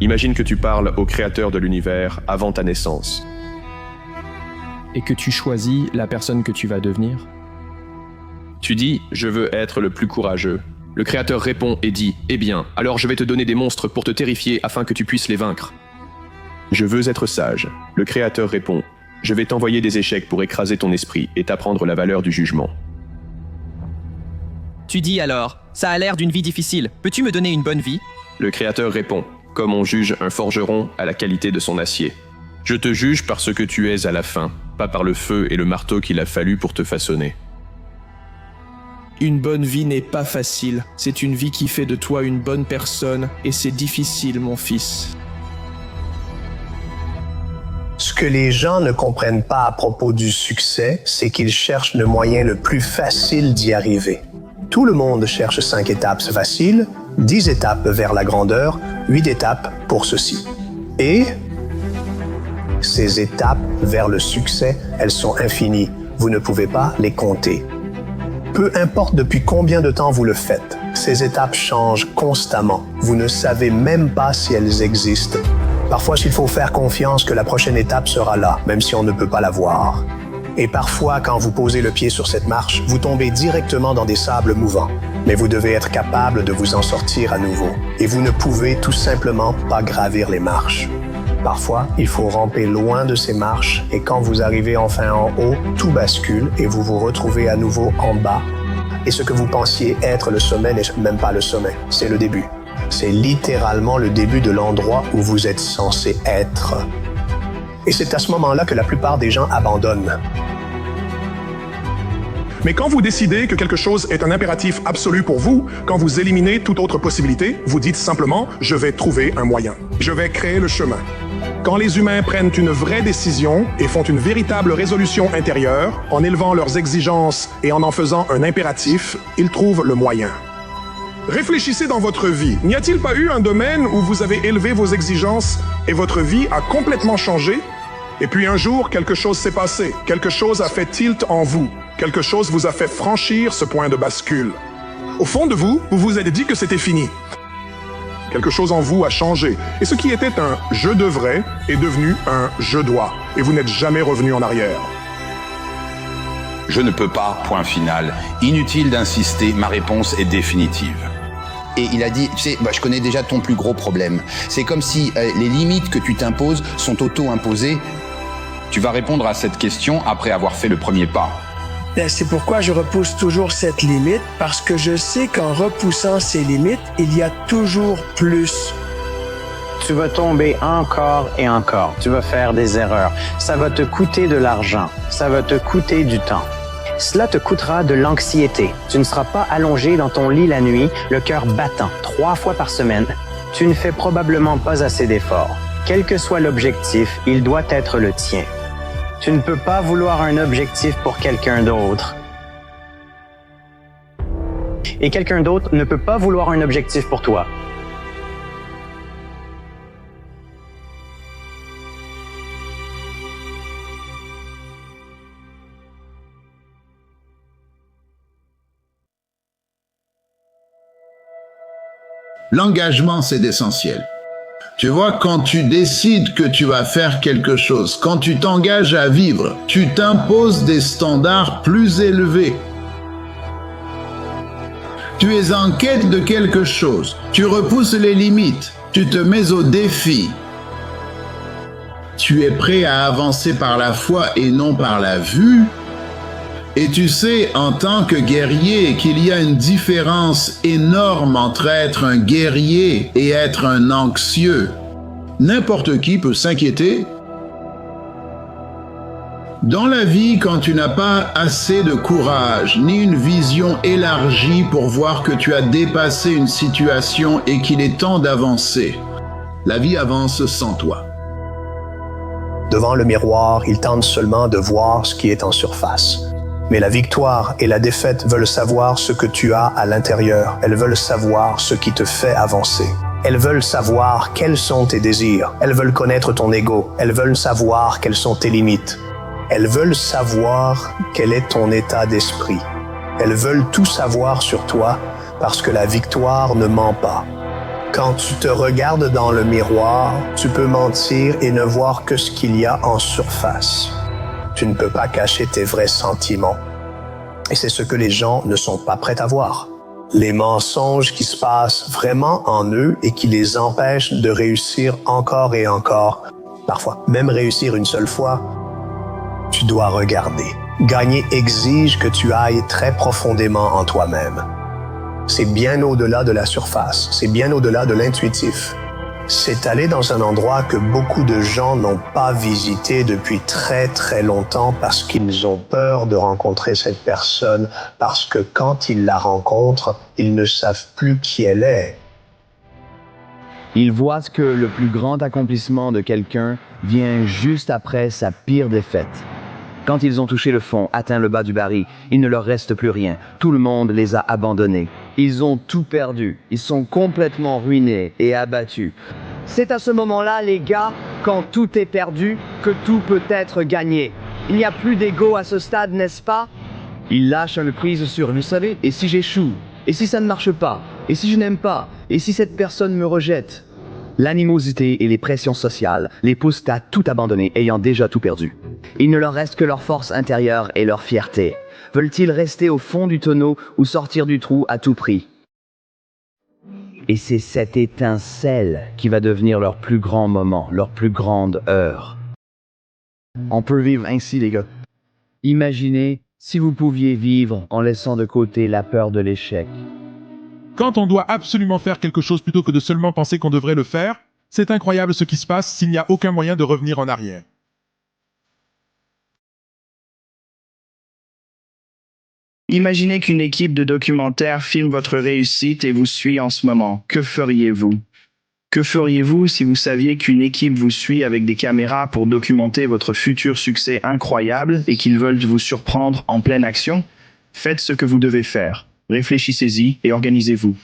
Imagine que tu parles au créateur de l'univers avant ta naissance. Et que tu choisis la personne que tu vas devenir. Tu dis « Je veux être le plus courageux ». Le créateur répond et dit « Eh bien, alors je vais te donner des monstres pour te terrifier afin que tu puisses les vaincre. » Je veux être sage. Le créateur répond « Je vais t'envoyer des échecs pour écraser ton esprit et t'apprendre la valeur du jugement. » Tu dis alors, ça a l'air d'une vie difficile, peux-tu me donner une bonne vie? Le créateur répond « Comme on juge un forgeron à la qualité de son acier. Je te juge par ce que tu es à la fin, pas par le feu et le marteau qu'il a fallu pour te façonner. » Une bonne vie n'est pas facile. C'est une vie qui fait de toi une bonne personne, et c'est difficile, mon fils. Ce que les gens ne comprennent pas à propos du succès, c'est qu'ils cherchent le moyen le plus facile d'y arriver. Tout le monde cherche 5 étapes faciles, 10 étapes vers la grandeur, 8 étapes pour ceci. Et ces étapes vers le succès, elles sont infinies. Vous ne pouvez pas les compter. Peu importe depuis combien de temps vous le faites, ces étapes changent constamment. Vous ne savez même pas si elles existent. Parfois, il faut faire confiance que la prochaine étape sera là, même si on ne peut pas la voir. Et parfois, quand vous posez le pied sur cette marche, vous tombez directement dans des sables mouvants. Mais vous devez être capable de vous en sortir à nouveau. Et vous ne pouvez tout simplement pas gravir les marches. Parfois, il faut ramper loin de ces marches et quand vous arrivez enfin en haut, tout bascule et vous vous retrouvez à nouveau en bas. Et ce que vous pensiez être le sommet n'est même pas le sommet, c'est le début. C'est littéralement le début de l'endroit où vous êtes censé être. Et c'est à ce moment-là que la plupart des gens abandonnent. Mais quand vous décidez que quelque chose est un impératif absolu pour vous, quand vous éliminez toute autre possibilité, vous dites simplement « je vais trouver un moyen, je vais créer le chemin ». Quand les humains prennent une vraie décision et font une véritable résolution intérieure, en élevant leurs exigences et en faisant un impératif, ils trouvent le moyen. Réfléchissez dans votre vie. N'y a-t-il pas eu un domaine où vous avez élevé vos exigences et votre vie a complètement changé? Et puis un jour, quelque chose s'est passé. Quelque chose a fait tilt en vous. Quelque chose vous a fait franchir ce point de bascule. Au fond de vous, vous vous êtes dit que c'était fini. Quelque chose en vous a changé. Et ce qui était un « je devrais » est devenu un « je dois ». Et vous n'êtes jamais revenu en arrière. Je ne peux pas, point final. Inutile d'insister, ma réponse est définitive. Et il a dit, tu sais, je connais déjà ton plus gros problème. C'est comme si les limites que tu t'imposes sont auto-imposées. Tu vas répondre à cette question après avoir fait le premier pas. C'est pourquoi je repousse toujours cette limite, parce que je sais qu'en repoussant ces limites, il y a toujours plus. Tu vas tomber encore et encore. Tu vas faire des erreurs. Ça va te coûter de l'argent. Ça va te coûter du temps. Cela te coûtera de l'anxiété. Tu ne seras pas allongé dans ton lit la nuit, le cœur battant 3 fois par semaine. Tu ne fais probablement pas assez d'efforts. Quel que soit l'objectif, il doit être le tien. Tu ne peux pas vouloir un objectif pour quelqu'un d'autre. Et quelqu'un d'autre ne peut pas vouloir un objectif pour toi. L'engagement, c'est essentiel. Tu vois, quand tu décides que tu vas faire quelque chose, quand tu t'engages à vivre, tu t'imposes des standards plus élevés. Tu es en quête de quelque chose, tu repousses les limites, tu te mets au défi. Tu es prêt à avancer par la foi et non par la vue. Et tu sais, en tant que guerrier, qu'il y a une différence énorme entre être un guerrier et être un anxieux. N'importe qui peut s'inquiéter. Dans la vie, quand tu n'as pas assez de courage, ni une vision élargie pour voir que tu as dépassé une situation et qu'il est temps d'avancer, la vie avance sans toi. Devant le miroir, il tente seulement de voir ce qui est en surface. Mais la victoire et la défaite veulent savoir ce que tu as à l'intérieur. Elles veulent savoir ce qui te fait avancer. Elles veulent savoir quels sont tes désirs. Elles veulent connaître ton ego. Elles veulent savoir quelles sont tes limites. Elles veulent savoir quel est ton état d'esprit. Elles veulent tout savoir sur toi parce que la victoire ne ment pas. Quand tu te regardes dans le miroir, tu peux mentir et ne voir que ce qu'il y a en surface. Tu ne peux pas cacher tes vrais sentiments. Et c'est ce que les gens ne sont pas prêts à voir. Les mensonges qui se passent vraiment en eux et qui les empêchent de réussir encore et encore, parfois même réussir une seule fois, tu dois regarder. Gagner exige que tu ailles très profondément en toi-même. C'est bien au-delà de la surface, c'est bien au-delà de l'intuitif. C'est aller dans un endroit que beaucoup de gens n'ont pas visité depuis très très longtemps parce qu'ils ont peur de rencontrer cette personne, parce que quand ils la rencontrent, ils ne savent plus qui elle est. Ils voient que le plus grand accomplissement de quelqu'un vient juste après sa pire défaite. Quand ils ont touché le fond, atteint le bas du baril, il ne leur reste plus rien. Tout le monde les a abandonnés. Ils ont tout perdu. Ils sont complètement ruinés et abattus. C'est à ce moment-là, les gars, quand tout est perdu, que tout peut être gagné. Il n'y a plus d'ego à ce stade, n'est-ce pas? Ils lâchent une prise sur, vous savez, et si j'échoue? Et si ça ne marche pas? Et si je n'aime pas? Et si cette personne me rejette? L'animosité et les pressions sociales les poussent à tout abandonner, ayant déjà tout perdu. Il ne leur reste que leur force intérieure et leur fierté. Veulent-ils rester au fond du tonneau ou sortir du trou à tout prix? Et c'est cette étincelle qui va devenir leur plus grand moment, leur plus grande heure. On peut vivre ainsi, les gars. Imaginez si vous pouviez vivre en laissant de côté la peur de l'échec. Quand on doit absolument faire quelque chose plutôt que de seulement penser qu'on devrait le faire, c'est incroyable ce qui se passe s'il n'y a aucun moyen de revenir en arrière. Imaginez qu'une équipe de documentaires filme votre réussite et vous suit en ce moment. Que feriez-vous? Que feriez-vous si vous saviez qu'une équipe vous suit avec des caméras pour documenter votre futur succès incroyable et qu'ils veulent vous surprendre en pleine action? Faites ce que vous devez faire. Réfléchissez-y et organisez-vous.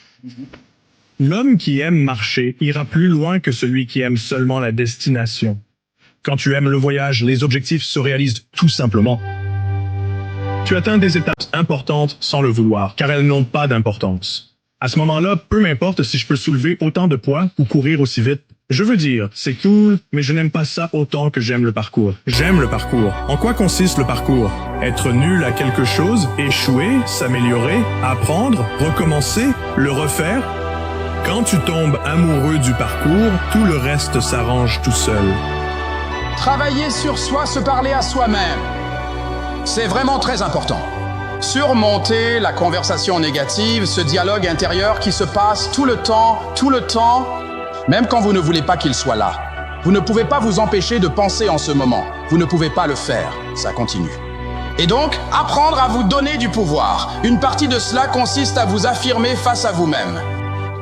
L'homme qui aime marcher ira plus loin que celui qui aime seulement la destination. Quand tu aimes le voyage, les objectifs se réalisent tout simplement. Tu atteins des étapes importantes sans le vouloir, car elles n'ont pas d'importance. À ce moment-là, peu m'importe si je peux soulever autant de poids ou courir aussi vite. Je veux dire, c'est cool, mais je n'aime pas ça autant que j'aime le parcours. J'aime le parcours. En quoi consiste le parcours? Être nul à quelque chose, échouer, s'améliorer, apprendre, recommencer, le refaire? Quand tu tombes amoureux du parcours, tout le reste s'arrange tout seul. Travailler sur soi, se parler à soi-même. C'est vraiment très important. Surmonter la conversation négative, ce dialogue intérieur qui se passe tout le temps, même quand vous ne voulez pas qu'il soit là. Vous ne pouvez pas vous empêcher de penser en ce moment. Vous ne pouvez pas le faire. Ça continue. Et donc, apprendre à vous donner du pouvoir. Une partie de cela consiste à vous affirmer face à vous-même.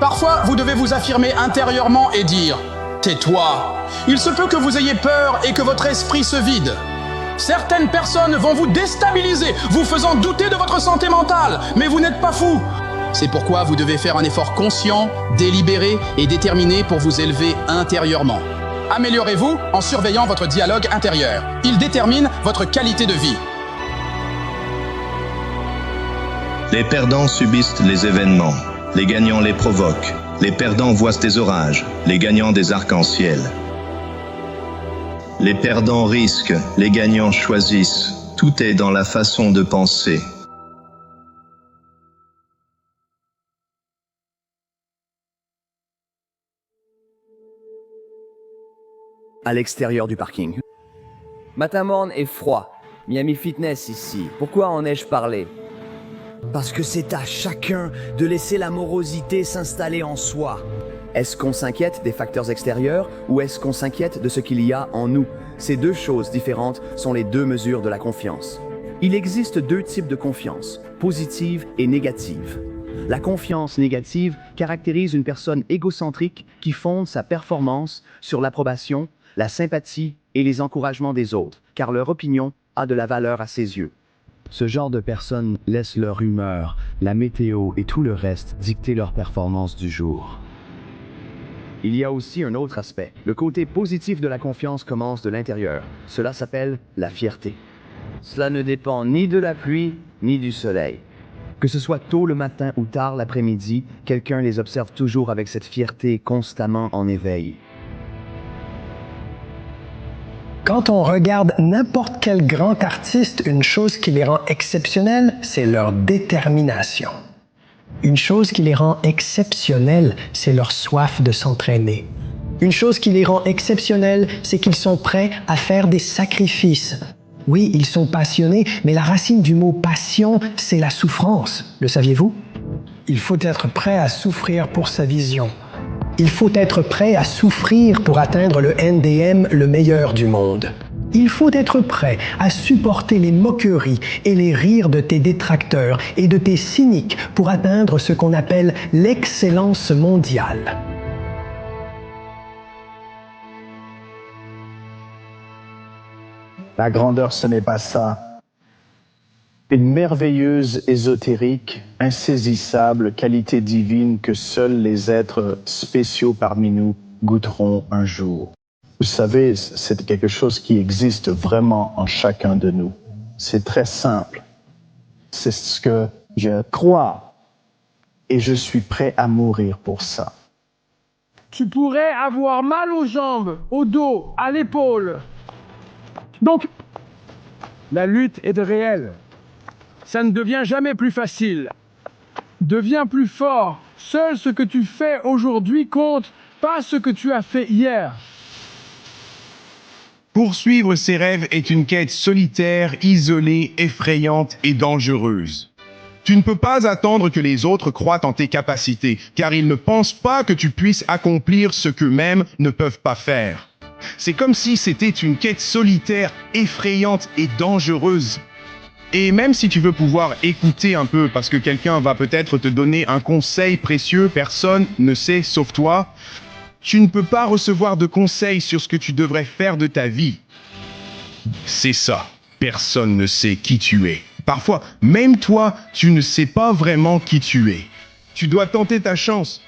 Parfois, vous devez vous affirmer intérieurement et dire « Tais-toi ». Il se peut que vous ayez peur et que votre esprit se vide. Certaines personnes vont vous déstabiliser, vous faisant douter de votre santé mentale, mais vous n'êtes pas fou. C'est pourquoi vous devez faire un effort conscient, délibéré et déterminé pour vous élever intérieurement. Améliorez-vous en surveillant votre dialogue intérieur. Il détermine votre qualité de vie. Les perdants subissent les événements, les gagnants les provoquent, les perdants voient des orages, les gagnants des arcs-en-ciel. Les perdants risquent, les gagnants choisissent. Tout est dans la façon de penser. À l'extérieur du parking. Matin morne et froid. Miami Fitness ici. Pourquoi en ai-je parlé? Parce que c'est à chacun de laisser la morosité s'installer en soi. Est-ce qu'on s'inquiète des facteurs extérieurs ou est-ce qu'on s'inquiète de ce qu'il y a en nous? Ces deux choses différentes sont les deux mesures de la confiance. Il existe deux types de confiance, positive et négative. La confiance négative caractérise une personne égocentrique qui fonde sa performance sur l'approbation, la sympathie et les encouragements des autres, car leur opinion a de la valeur à ses yeux. Ce genre de personnes laisse leur humeur, la météo et tout le reste dicter leur performance du jour. Il y a aussi un autre aspect. Le côté positif de la confiance commence de l'intérieur. Cela s'appelle la fierté. Cela ne dépend ni de la pluie, ni du soleil. Que ce soit tôt le matin ou tard l'après-midi, quelqu'un les observe toujours avec cette fierté constamment en éveil. Quand on regarde n'importe quel grand artiste, une chose qui les rend exceptionnels, c'est leur détermination. Une chose qui les rend exceptionnels, c'est leur soif de s'entraîner. Une chose qui les rend exceptionnels, c'est qu'ils sont prêts à faire des sacrifices. Oui, ils sont passionnés, mais la racine du mot passion, c'est la souffrance. Le saviez-vous? Il faut être prêt à souffrir pour sa vision. Il faut être prêt à souffrir pour atteindre le NDM, le meilleur du monde. Il faut être prêt à supporter les moqueries et les rires de tes détracteurs et de tes cyniques pour atteindre ce qu'on appelle l'excellence mondiale. La grandeur, ce n'est pas ça. Une merveilleuse, ésotérique, insaisissable qualité divine que seuls les êtres spéciaux parmi nous goûteront un jour. Vous savez, c'est quelque chose qui existe vraiment en chacun de nous. C'est très simple. C'est ce que je crois et je suis prêt à mourir pour ça. Tu pourrais avoir mal aux jambes, au dos, à l'épaule. Donc, la lutte est réelle. Ça ne devient jamais plus facile. Deviens plus fort. Seul ce que tu fais aujourd'hui compte, pas ce que tu as fait hier. Poursuivre ses rêves est une quête solitaire, isolée, effrayante et dangereuse. Tu ne peux pas attendre que les autres croient en tes capacités, car ils ne pensent pas que tu puisses accomplir ce qu'eux-mêmes ne peuvent pas faire. C'est comme si c'était une quête solitaire, effrayante et dangereuse. Et même si tu veux pouvoir écouter un peu, parce que quelqu'un va peut-être te donner un conseil précieux, personne ne sait sauf toi, tu ne peux pas recevoir de conseils sur ce que tu devrais faire de ta vie. C'est ça, personne ne sait qui tu es. Parfois, même toi, tu ne sais pas vraiment qui tu es. Tu dois tenter ta chance.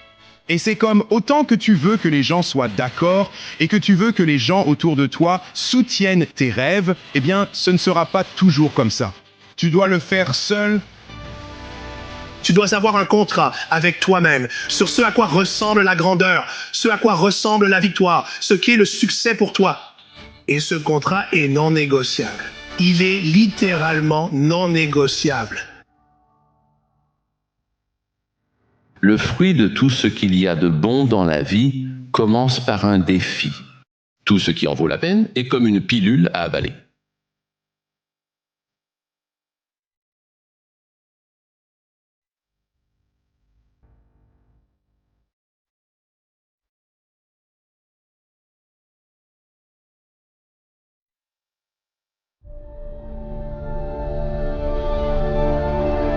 Et c'est comme autant que tu veux que les gens soient d'accord et que tu veux que les gens autour de toi soutiennent tes rêves, eh bien, ce ne sera pas toujours comme ça. Tu dois le faire seul. Tu dois avoir un contrat avec toi-même sur ce à quoi ressemble la grandeur, ce à quoi ressemble la victoire, ce qu'est le succès pour toi. Et ce contrat est non négociable. Il est littéralement non négociable. Le fruit de tout ce qu'il y a de bon dans la vie commence par un défi. Tout ce qui en vaut la peine est comme une pilule à avaler.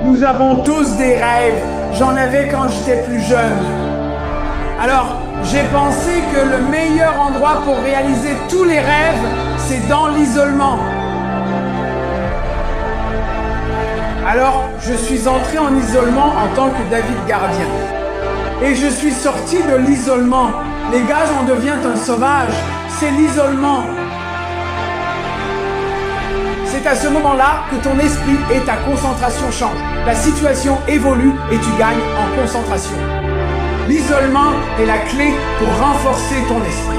Nous avons tous des rêves. J'en avais quand j'étais plus jeune. Alors, j'ai pensé que le meilleur endroit pour réaliser tous les rêves, c'est dans l'isolement. Alors, je suis entré en isolement en tant que David Gardien. Et je suis sorti de l'isolement. Les gars, j'en deviens un sauvage. C'est l'isolement. C'est à ce moment-là que ton esprit et ta concentration changent. La situation évolue et tu gagnes en concentration. L'isolement est la clé pour renforcer ton esprit.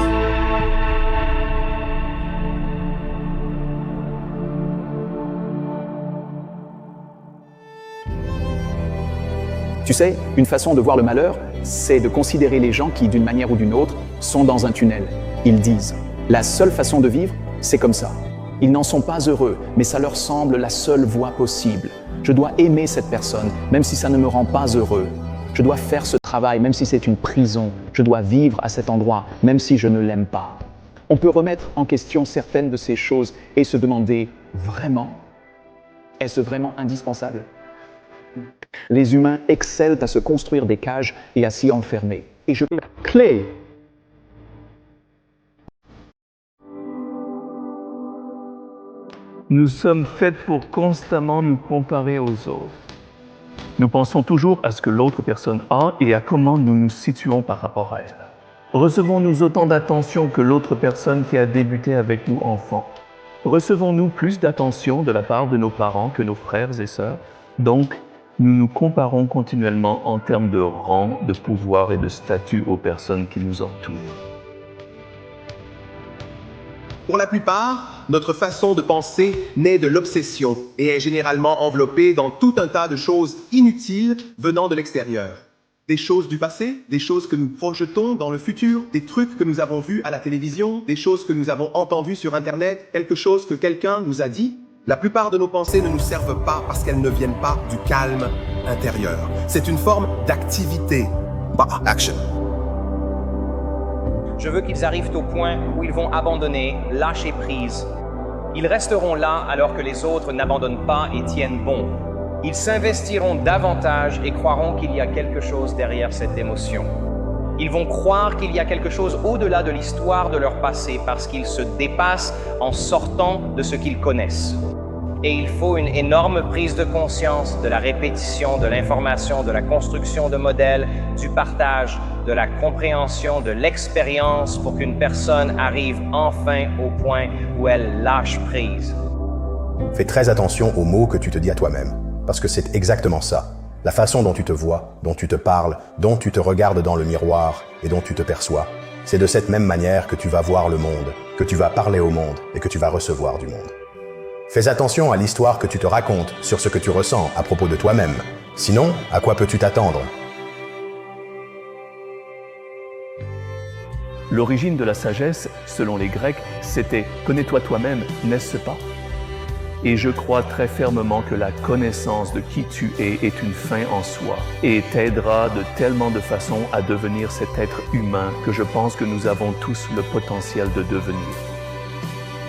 Tu sais, une façon de voir le malheur, c'est de considérer les gens qui, d'une manière ou d'une autre, sont dans un tunnel. Ils disent, la seule façon de vivre, c'est comme ça. Ils n'en sont pas heureux, mais ça leur semble la seule voie possible. Je dois aimer cette personne, même si ça ne me rend pas heureux. Je dois faire ce travail, même si c'est une prison. Je dois vivre à cet endroit, même si je ne l'aime pas. On peut remettre en question certaines de ces choses et se demander, vraiment, est-ce vraiment indispensable? Les humains excellent à se construire des cages et à s'y enfermer. Et je la clé. Nous sommes faits pour constamment nous comparer aux autres. Nous pensons toujours à ce que l'autre personne a et à comment nous nous situons par rapport à elle. Recevons-nous autant d'attention que l'autre personne qui a débuté avec nous enfants? Recevons-nous plus d'attention de la part de nos parents que nos frères et sœurs? Donc, Nous nous comparons continuellement en termes de rang, de pouvoir et de statut aux personnes qui nous entourent. Pour la plupart, notre façon de penser naît de l'obsession et est généralement enveloppée dans tout un tas de choses inutiles venant de l'extérieur. Des choses du passé, des choses que nous projetons dans le futur, des trucs que nous avons vus à la télévision, des choses que nous avons entendues sur Internet, quelque chose que quelqu'un nous a dit. La plupart de nos pensées ne nous servent pas parce qu'elles ne viennent pas du calme intérieur. C'est une forme d'activité, pas action. Je veux qu'ils arrivent au point où ils vont abandonner, lâcher prise. Ils resteront là alors que les autres n'abandonnent pas et tiennent bon. Ils s'investiront davantage et croiront qu'il y a quelque chose derrière cette émotion. Ils vont croire qu'il y a quelque chose au-delà de l'histoire de leur passé parce qu'ils se dépassent en sortant de ce qu'ils connaissent. Et il faut une énorme prise de conscience de la répétition, de l'information, de la construction de modèles, du partage, de la compréhension, de l'expérience pour qu'une personne arrive enfin au point où elle lâche prise. Fais très attention aux mots que tu te dis à toi-même, parce que c'est exactement ça. La façon dont tu te vois, dont tu te parles, dont tu te regardes dans le miroir et dont tu te perçois, c'est de cette même manière que tu vas voir le monde, que tu vas parler au monde et que tu vas recevoir du monde. Fais attention à l'histoire que tu te racontes sur ce que tu ressens à propos de toi-même. Sinon, à quoi peux-tu t'attendre? L'origine de la sagesse, selon les Grecs, c'était « connais-toi toi-même, n'est-ce pas ?» Et je crois très fermement que la connaissance de qui tu es est une fin en soi et t'aidera de tellement de façons à devenir cet être humain que je pense que nous avons tous le potentiel de devenir.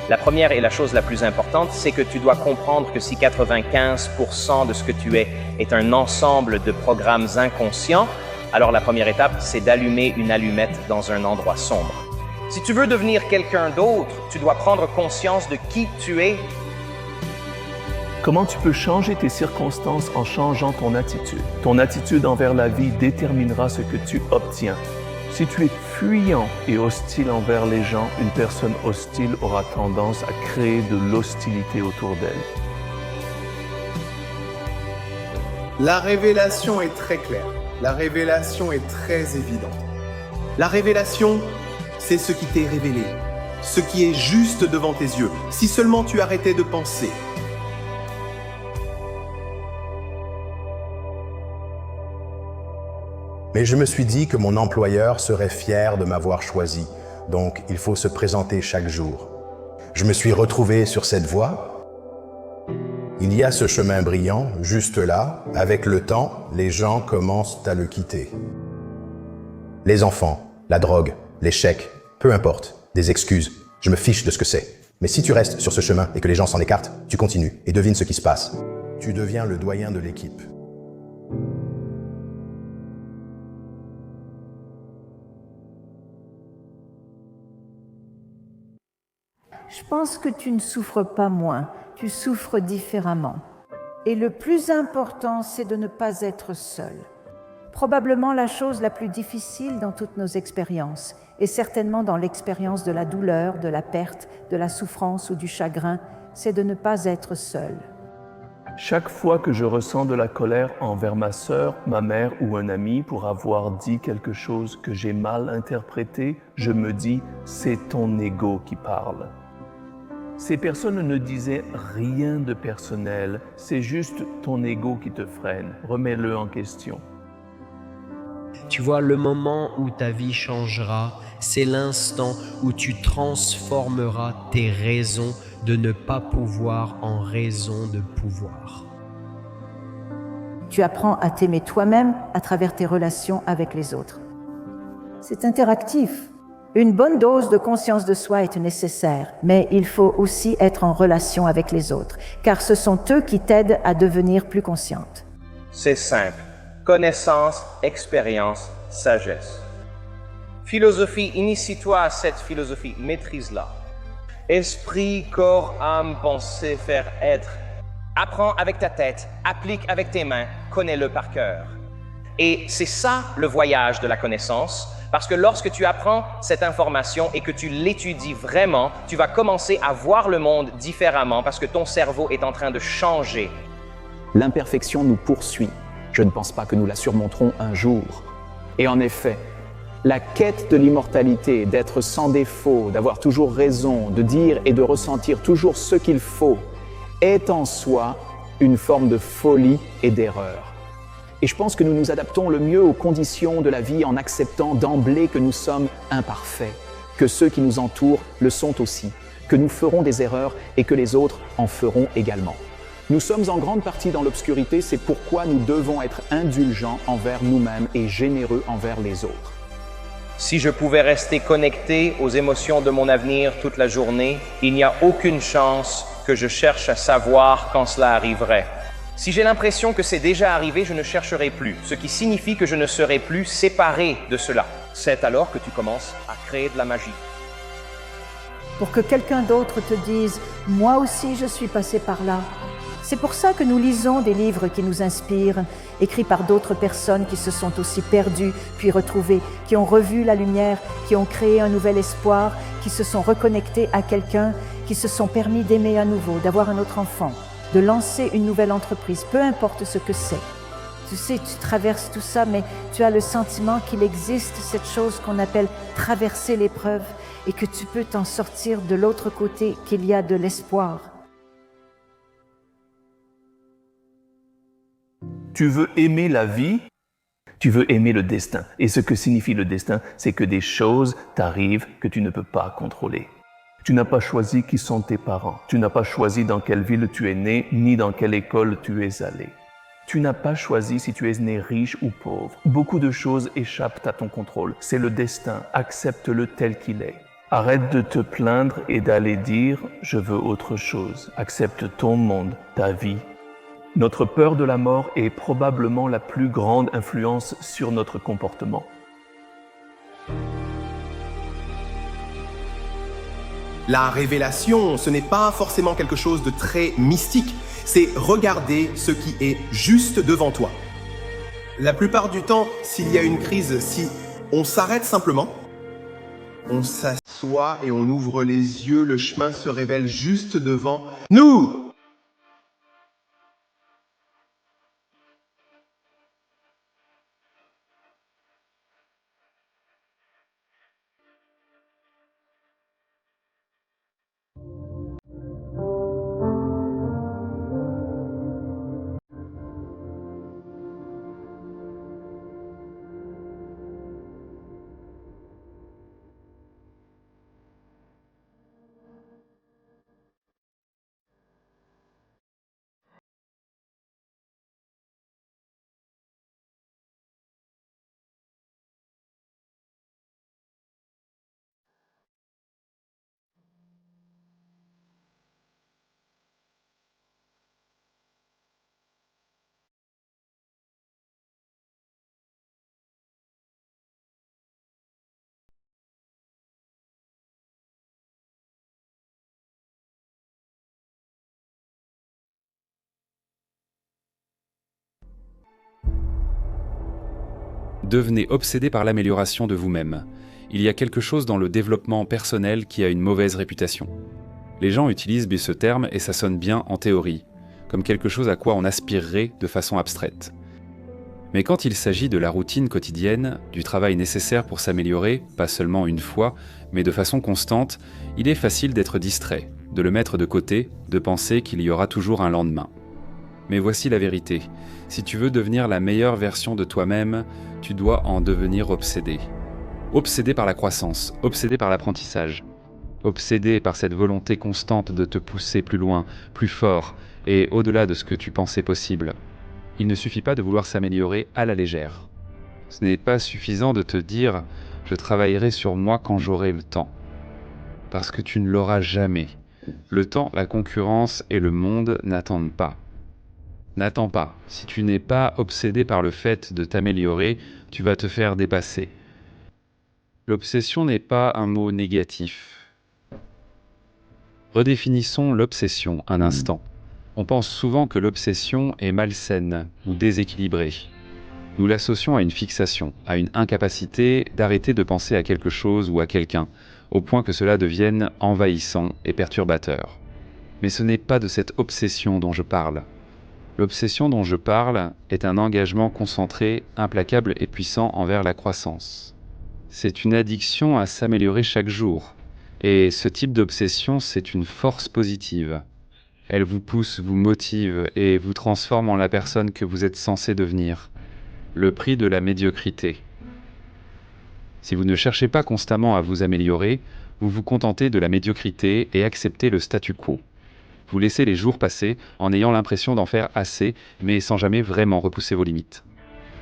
La première et la chose la plus importante, c'est que tu dois comprendre que si 95% de ce que tu es est un ensemble de programmes inconscients, alors la première étape, c'est d'allumer une allumette dans un endroit sombre. Si tu veux devenir quelqu'un d'autre, tu dois prendre conscience de qui tu es. Comment tu peux changer tes circonstances en changeant ton attitude? Ton attitude envers la vie déterminera ce que tu obtiens. Si tu es fuyant et hostile envers les gens, une personne hostile aura tendance à créer de l'hostilité autour d'elle. La révélation est très claire. La révélation est très évidente. La révélation, c'est ce qui t'est révélé, ce qui est juste devant tes yeux. Si seulement tu arrêtais de penser. Mais je me suis dit que mon employeur serait fier de m'avoir choisi, donc il faut se présenter chaque jour. Je me suis retrouvé sur cette voie. Il y a ce chemin brillant, juste là. Avec le temps, les gens commencent à le quitter. Les enfants, la drogue, l'échec, peu importe, des excuses, je me fiche de ce que c'est. Mais si tu restes sur ce chemin et que les gens s'en écartent, tu continues et devine ce qui se passe. Tu deviens le doyen de l'équipe. Je pense que tu ne souffres pas moins, tu souffres différemment. Et le plus important, c'est de ne pas être seul. Probablement la chose la plus difficile dans toutes nos expériences, et certainement dans l'expérience de la douleur, de la perte, de la souffrance ou du chagrin, c'est de ne pas être seul. Chaque fois que je ressens de la colère envers ma sœur, ma mère ou un ami pour avoir dit quelque chose que j'ai mal interprété, je me dis « c'est ton ego qui parle ». Ces personnes ne disaient rien de personnel, c'est juste ton ego qui te freine. Remets-le en question. Tu vois, le moment où ta vie changera, c'est l'instant où tu transformeras tes raisons de ne pas pouvoir en raison de pouvoir. Tu apprends à t'aimer toi-même à travers tes relations avec les autres. C'est interactif. Une bonne dose de conscience de soi est nécessaire, mais il faut aussi être en relation avec les autres, car ce sont eux qui t'aident à devenir plus consciente. C'est simple. Connaissance, expérience, sagesse. Philosophie, initie-toi à cette philosophie, maîtrise-la. Esprit, corps, âme, pensée, faire, être. Apprends avec ta tête, applique avec tes mains, connais-le par cœur. Et c'est ça le voyage de la connaissance. Parce que lorsque tu apprends cette information et que tu l'étudies vraiment, tu vas commencer à voir le monde différemment parce que ton cerveau est en train de changer. L'imperfection nous poursuit Je ne pense pas que nous la surmonterons un jour. Et en effet, la quête de l'immortalité, d'être sans défaut, d'avoir toujours raison, de dire et de ressentir toujours ce qu'il faut, est en soi une forme de folie et d'erreur. Et je pense que nous nous adaptons le mieux aux conditions de la vie en acceptant d'emblée que nous sommes imparfaits, que ceux qui nous entourent le sont aussi, que nous ferons des erreurs et que les autres en feront également. Nous sommes en grande partie dans l'obscurité, c'est pourquoi nous devons être indulgents envers nous-mêmes et généreux envers les autres. Si je pouvais rester connecté aux émotions de mon avenir toute la journée, il n'y a aucune chance que je cherche à savoir quand cela arriverait. Si j'ai l'impression que c'est déjà arrivé, je ne chercherai plus, ce qui signifie que je ne serai plus séparé de cela. C'est alors que tu commences à créer de la magie. Pour que quelqu'un d'autre te dise « Moi aussi, je suis passé par là ». C'est pour ça que nous lisons des livres qui nous inspirent, écrits par d'autres personnes qui se sont aussi perdues, puis retrouvées, qui ont revu la lumière, qui ont créé un nouvel espoir, qui se sont reconnectés à quelqu'un, qui se sont permis d'aimer à nouveau, d'avoir un autre enfant, de lancer une nouvelle entreprise, peu importe ce que c'est. Tu sais, tu traverses tout ça, mais tu as le sentiment qu'il existe cette chose qu'on appelle traverser l'épreuve et que tu peux t'en sortir de l'autre côté, qu'il y a de l'espoir. Tu veux aimer la vie, tu veux aimer le destin. Et ce que signifie le destin, c'est que des choses t'arrivent que tu ne peux pas contrôler. Tu n'as pas choisi qui sont tes parents. Tu n'as pas choisi dans quelle ville tu es né, ni dans quelle école tu es allé. Tu n'as pas choisi si tu es né riche ou pauvre. Beaucoup de choses échappent à ton contrôle. C'est le destin. Accepte-le tel qu'il est. Arrête de te plaindre et d'aller dire « je veux autre chose ». Accepte ton monde, ta vie. Notre peur de la mort est probablement la plus grande influence sur notre comportement. La révélation, ce n'est pas forcément quelque chose de très mystique, c'est regarder ce qui est juste devant toi. La plupart du temps, s'il y a une crise, si on s'arrête simplement, on s'assoit et on ouvre les yeux, le chemin se révèle juste devant nous. Devenez obsédé par l'amélioration de vous-même. Il y a quelque chose dans le développement personnel qui a une mauvaise réputation. Les gens utilisent ce terme et ça sonne bien en théorie, comme quelque chose à quoi on aspirerait de façon abstraite. Mais quand il s'agit de la routine quotidienne, du travail nécessaire pour s'améliorer, pas seulement une fois, mais de façon constante, il est facile d'être distrait, de le mettre de côté, de penser qu'il y aura toujours un lendemain. Mais voici la vérité. Si tu veux devenir la meilleure version de toi-même, tu dois en devenir obsédé. Obsédé par la croissance, obsédé par l'apprentissage, obsédé par cette volonté constante de te pousser plus loin, plus fort, et au-delà de ce que tu pensais possible. Il ne suffit pas de vouloir s'améliorer à la légère. Ce n'est pas suffisant de te dire « je travaillerai sur moi quand j'aurai le temps ». Parce que tu ne l'auras jamais. Le temps, la concurrence et le monde n'attendent pas. N'attends pas. Si tu n'es pas obsédé par le fait de t'améliorer, tu vas te faire dépasser. L'obsession n'est pas un mot négatif. Redéfinissons l'obsession un instant. On pense souvent que l'obsession est malsaine ou déséquilibrée. Nous l'associons à une fixation, à une incapacité d'arrêter de penser à quelque chose ou à quelqu'un, au point que cela devienne envahissant et perturbateur. Mais ce n'est pas de cette obsession dont je parle. L'obsession dont je parle est un engagement concentré, implacable et puissant envers la croissance. C'est une addiction à s'améliorer chaque jour. Et ce type d'obsession, c'est une force positive. Elle vous pousse, vous motive et vous transforme en la personne que vous êtes censé devenir. Le prix de la médiocrité. Si vous ne cherchez pas constamment à vous améliorer, vous vous contentez de la médiocrité et acceptez le statu quo. Vous laissez les jours passer en ayant l'impression d'en faire assez, mais sans jamais vraiment repousser vos limites.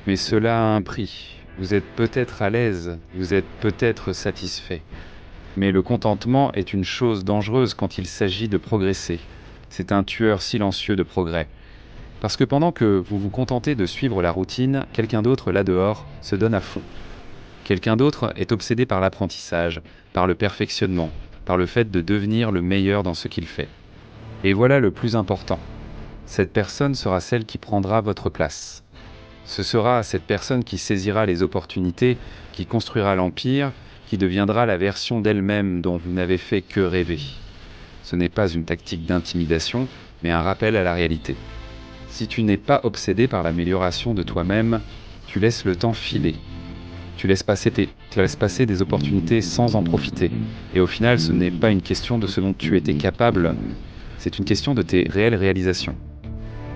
Mais cela a un prix. Vous êtes peut-être à l'aise, vous êtes peut-être satisfait. Mais le contentement est une chose dangereuse quand il s'agit de progresser. C'est un tueur silencieux de progrès. Parce que pendant que vous vous contentez de suivre la routine, quelqu'un d'autre là dehors se donne à fond. Quelqu'un d'autre est obsédé par l'apprentissage, par le perfectionnement, par le fait de devenir le meilleur dans ce qu'il fait. Et voilà le plus important. Cette personne sera celle qui prendra votre place. Ce sera cette personne qui saisira les opportunités, qui construira l'empire, qui deviendra la version d'elle-même dont vous n'avez fait que rêver. Ce n'est pas une tactique d'intimidation, mais un rappel à la réalité. Si tu n'es pas obsédé par l'amélioration de toi-même, tu laisses le temps filer. Tu laisses passer des opportunités sans en profiter. Et au final, ce n'est pas une question de ce dont tu étais capable, c'est une question de tes réelles réalisations.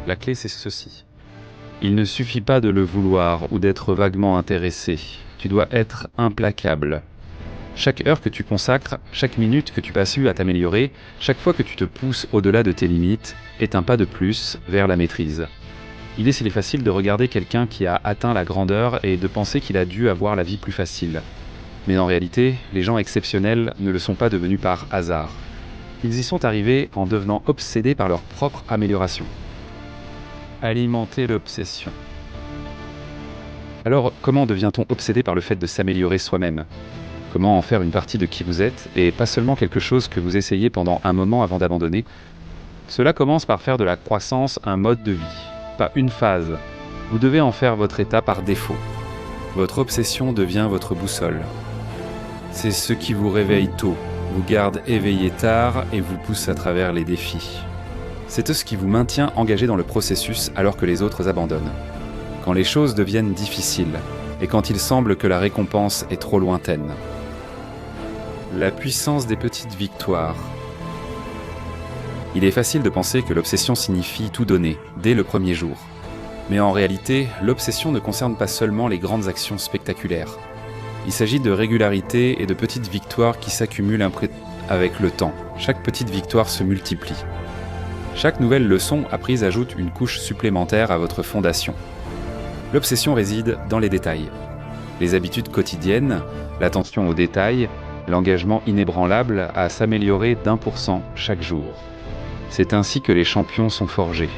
La clé, c'est ceci. Il ne suffit pas de le vouloir ou d'être vaguement intéressé. Tu dois être implacable. Chaque heure que tu consacres, chaque minute que tu passes à t'améliorer, chaque fois que tu te pousses au-delà de tes limites, est un pas de plus vers la maîtrise. Il est facile de regarder quelqu'un qui a atteint la grandeur et de penser qu'il a dû avoir la vie plus facile. Mais en réalité, les gens exceptionnels ne le sont pas devenus par hasard. Ils y sont arrivés en devenant obsédés par leur propre amélioration. Alimenter l'obsession. Alors, comment devient-on obsédé par le fait de s'améliorer soi-même ? Comment en faire une partie de qui vous êtes, et pas seulement quelque chose que vous essayez pendant un moment avant d'abandonner ? Cela commence par faire de la croissance un mode de vie, pas une phase. Vous devez en faire votre état par défaut. Votre obsession devient votre boussole. C'est ce qui vous réveille tôt, vous garde éveillé tard et vous pousse à travers les défis. C'est ce qui vous maintient engagé dans le processus alors que les autres abandonnent. Quand les choses deviennent difficiles et quand il semble que la récompense est trop lointaine. La puissance des petites victoires. Il est facile de penser que l'obsession signifie tout donner, dès le premier jour. Mais en réalité, l'obsession ne concerne pas seulement les grandes actions spectaculaires. Il s'agit de régularité et de petites victoires qui s'accumulent avec le temps. Chaque petite victoire se multiplie. Chaque nouvelle leçon apprise ajoute une couche supplémentaire à votre fondation. L'obsession réside dans les détails. Les habitudes quotidiennes, l'attention aux détails, l'engagement inébranlable à s'améliorer d'1% chaque jour. C'est ainsi que les champions sont forgés,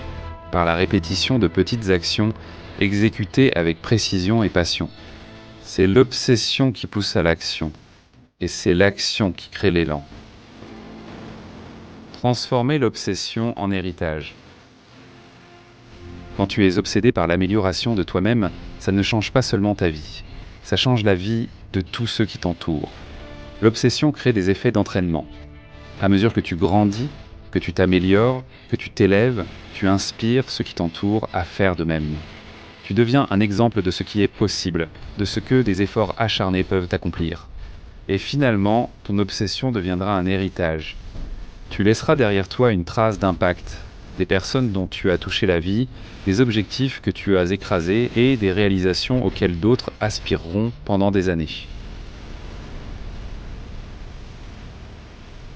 par la répétition de petites actions exécutées avec précision et passion. C'est l'obsession qui pousse à l'action, et c'est l'action qui crée l'élan. Transformer l'obsession en héritage. Quand tu es obsédé par l'amélioration de toi-même, ça ne change pas seulement ta vie, ça change la vie de tous ceux qui t'entourent. L'obsession crée des effets d'entraînement. À mesure que tu grandis, que tu t'améliores, que tu t'élèves, tu inspires ceux qui t'entourent à faire de même. Tu deviens un exemple de ce qui est possible, de ce que des efforts acharnés peuvent accomplir. Et finalement, ton obsession deviendra un héritage. Tu laisseras derrière toi une trace d'impact, des personnes dont tu as touché la vie, des objectifs que tu as écrasés et des réalisations auxquelles d'autres aspireront pendant des années.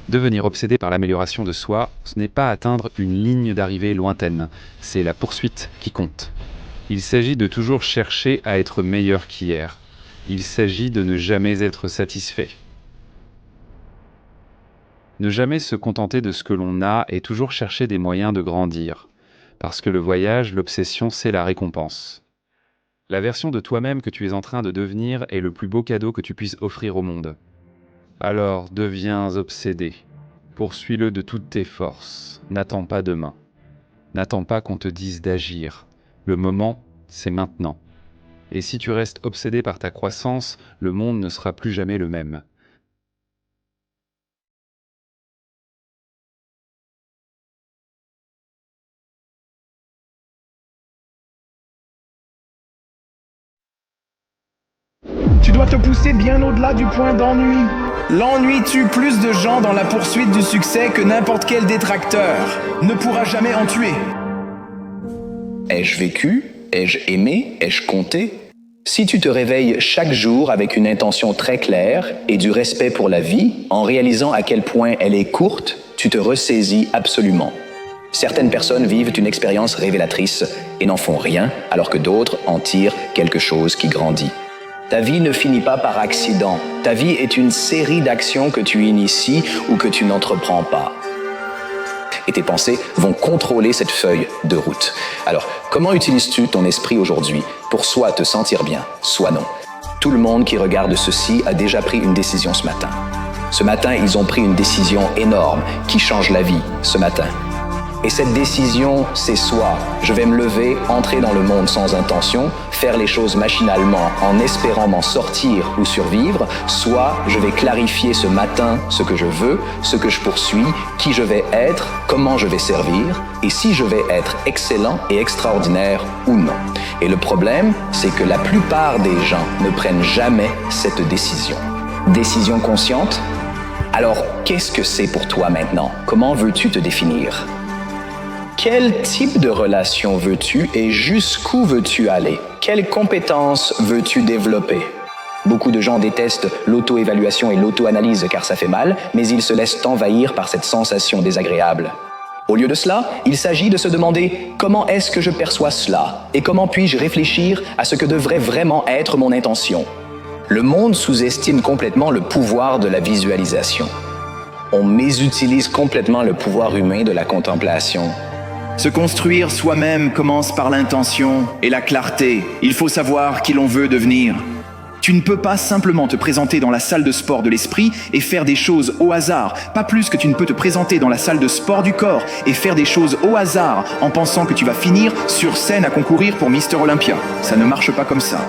Devenir obsédé par l'amélioration de soi, ce n'est pas atteindre une ligne d'arrivée lointaine, c'est la poursuite qui compte. Il s'agit de toujours chercher à être meilleur qu'hier. Il s'agit de ne jamais être satisfait. Ne jamais se contenter de ce que l'on a et toujours chercher des moyens de grandir. Parce que le voyage, l'obsession, c'est la récompense. La version de toi-même que tu es en train de devenir est le plus beau cadeau que tu puisses offrir au monde. Alors deviens obsédé. Poursuis-le de toutes tes forces. N'attends pas demain. N'attends pas qu'on te dise d'agir. Le moment, c'est maintenant. Et si tu restes obsédé par ta croissance, le monde ne sera plus jamais le même. doit te pousser bien au-delà du point d'ennui. L'ennui tue plus de gens dans la poursuite du succès que n'importe quel détracteur ne pourra jamais en tuer. Ai-je vécu? Ai-je aimé? Ai-je compté? Si tu te réveilles chaque jour avec une intention très claire et du respect pour la vie, en réalisant à quel point elle est courte, tu te ressaisis absolument. Certaines personnes vivent une expérience révélatrice et n'en font rien, alors que d'autres en tirent quelque chose qui grandit. Ta vie ne finit pas par accident. Ta vie est une série d'actions que tu inities ou que tu n'entreprends pas. Et tes pensées vont contrôler cette feuille de route. Alors, comment utilises-tu ton esprit aujourd'hui pour soit te sentir bien, soit non? Tout le monde qui regarde ceci a déjà pris une décision ce matin. Ce matin, ils ont pris une décision énorme qui change la vie ce matin. Et cette décision, c'est soit je vais me lever, entrer dans le monde sans intention, faire les choses machinalement en espérant m'en sortir ou survivre, soit je vais clarifier ce matin ce que je veux, ce que je poursuis, qui je vais être, comment je vais servir, et si je vais être excellent et extraordinaire ou non. Et le problème, c'est que la plupart des gens ne prennent jamais cette décision. Décision consciente? Alors, qu'est-ce que c'est pour toi maintenant? Comment veux-tu te définir? Quel type de relation veux-tu et jusqu'où veux-tu aller? Quelles compétences veux-tu développer? Beaucoup de gens détestent l'auto-évaluation et l'auto-analyse car ça fait mal, mais ils se laissent envahir par cette sensation désagréable. Au lieu de cela, il s'agit de se demander comment est-ce que je perçois cela et comment puis-je réfléchir à ce que devrait vraiment être mon intention. Le monde sous-estime complètement le pouvoir de la visualisation. On mésutilise complètement le pouvoir humain de la contemplation. Se construire soi-même commence par l'intention et la clarté. Il faut savoir qui l'on veut devenir. Tu ne peux pas simplement te présenter dans la salle de sport de l'esprit et faire des choses au hasard, pas plus que tu ne peux te présenter dans la salle de sport du corps et faire des choses au hasard en pensant que tu vas finir sur scène à concourir pour Mister Olympia. Ça ne marche pas comme ça.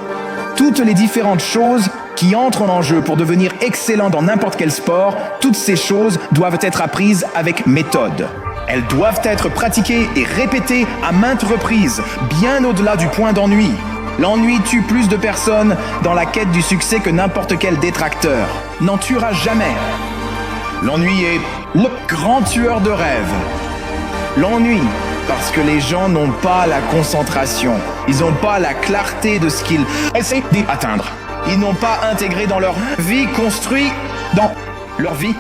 Toutes les différentes choses qui entrent en jeu pour devenir excellent dans n'importe quel sport, toutes ces choses doivent être apprises avec méthode. Elles doivent être pratiquées et répétées à maintes reprises, bien au-delà du point d'ennui. L'ennui tue plus de personnes dans la quête du succès que n'importe quel détracteur. N'en tuera jamais. L'ennui est le grand tueur de rêves. L'ennui, parce que les gens n'ont pas la concentration. Ils n'ont pas la clarté de ce qu'ils essaient d'atteindre. Ils n'ont pas intégré dans leur vie, construit dans leur vie.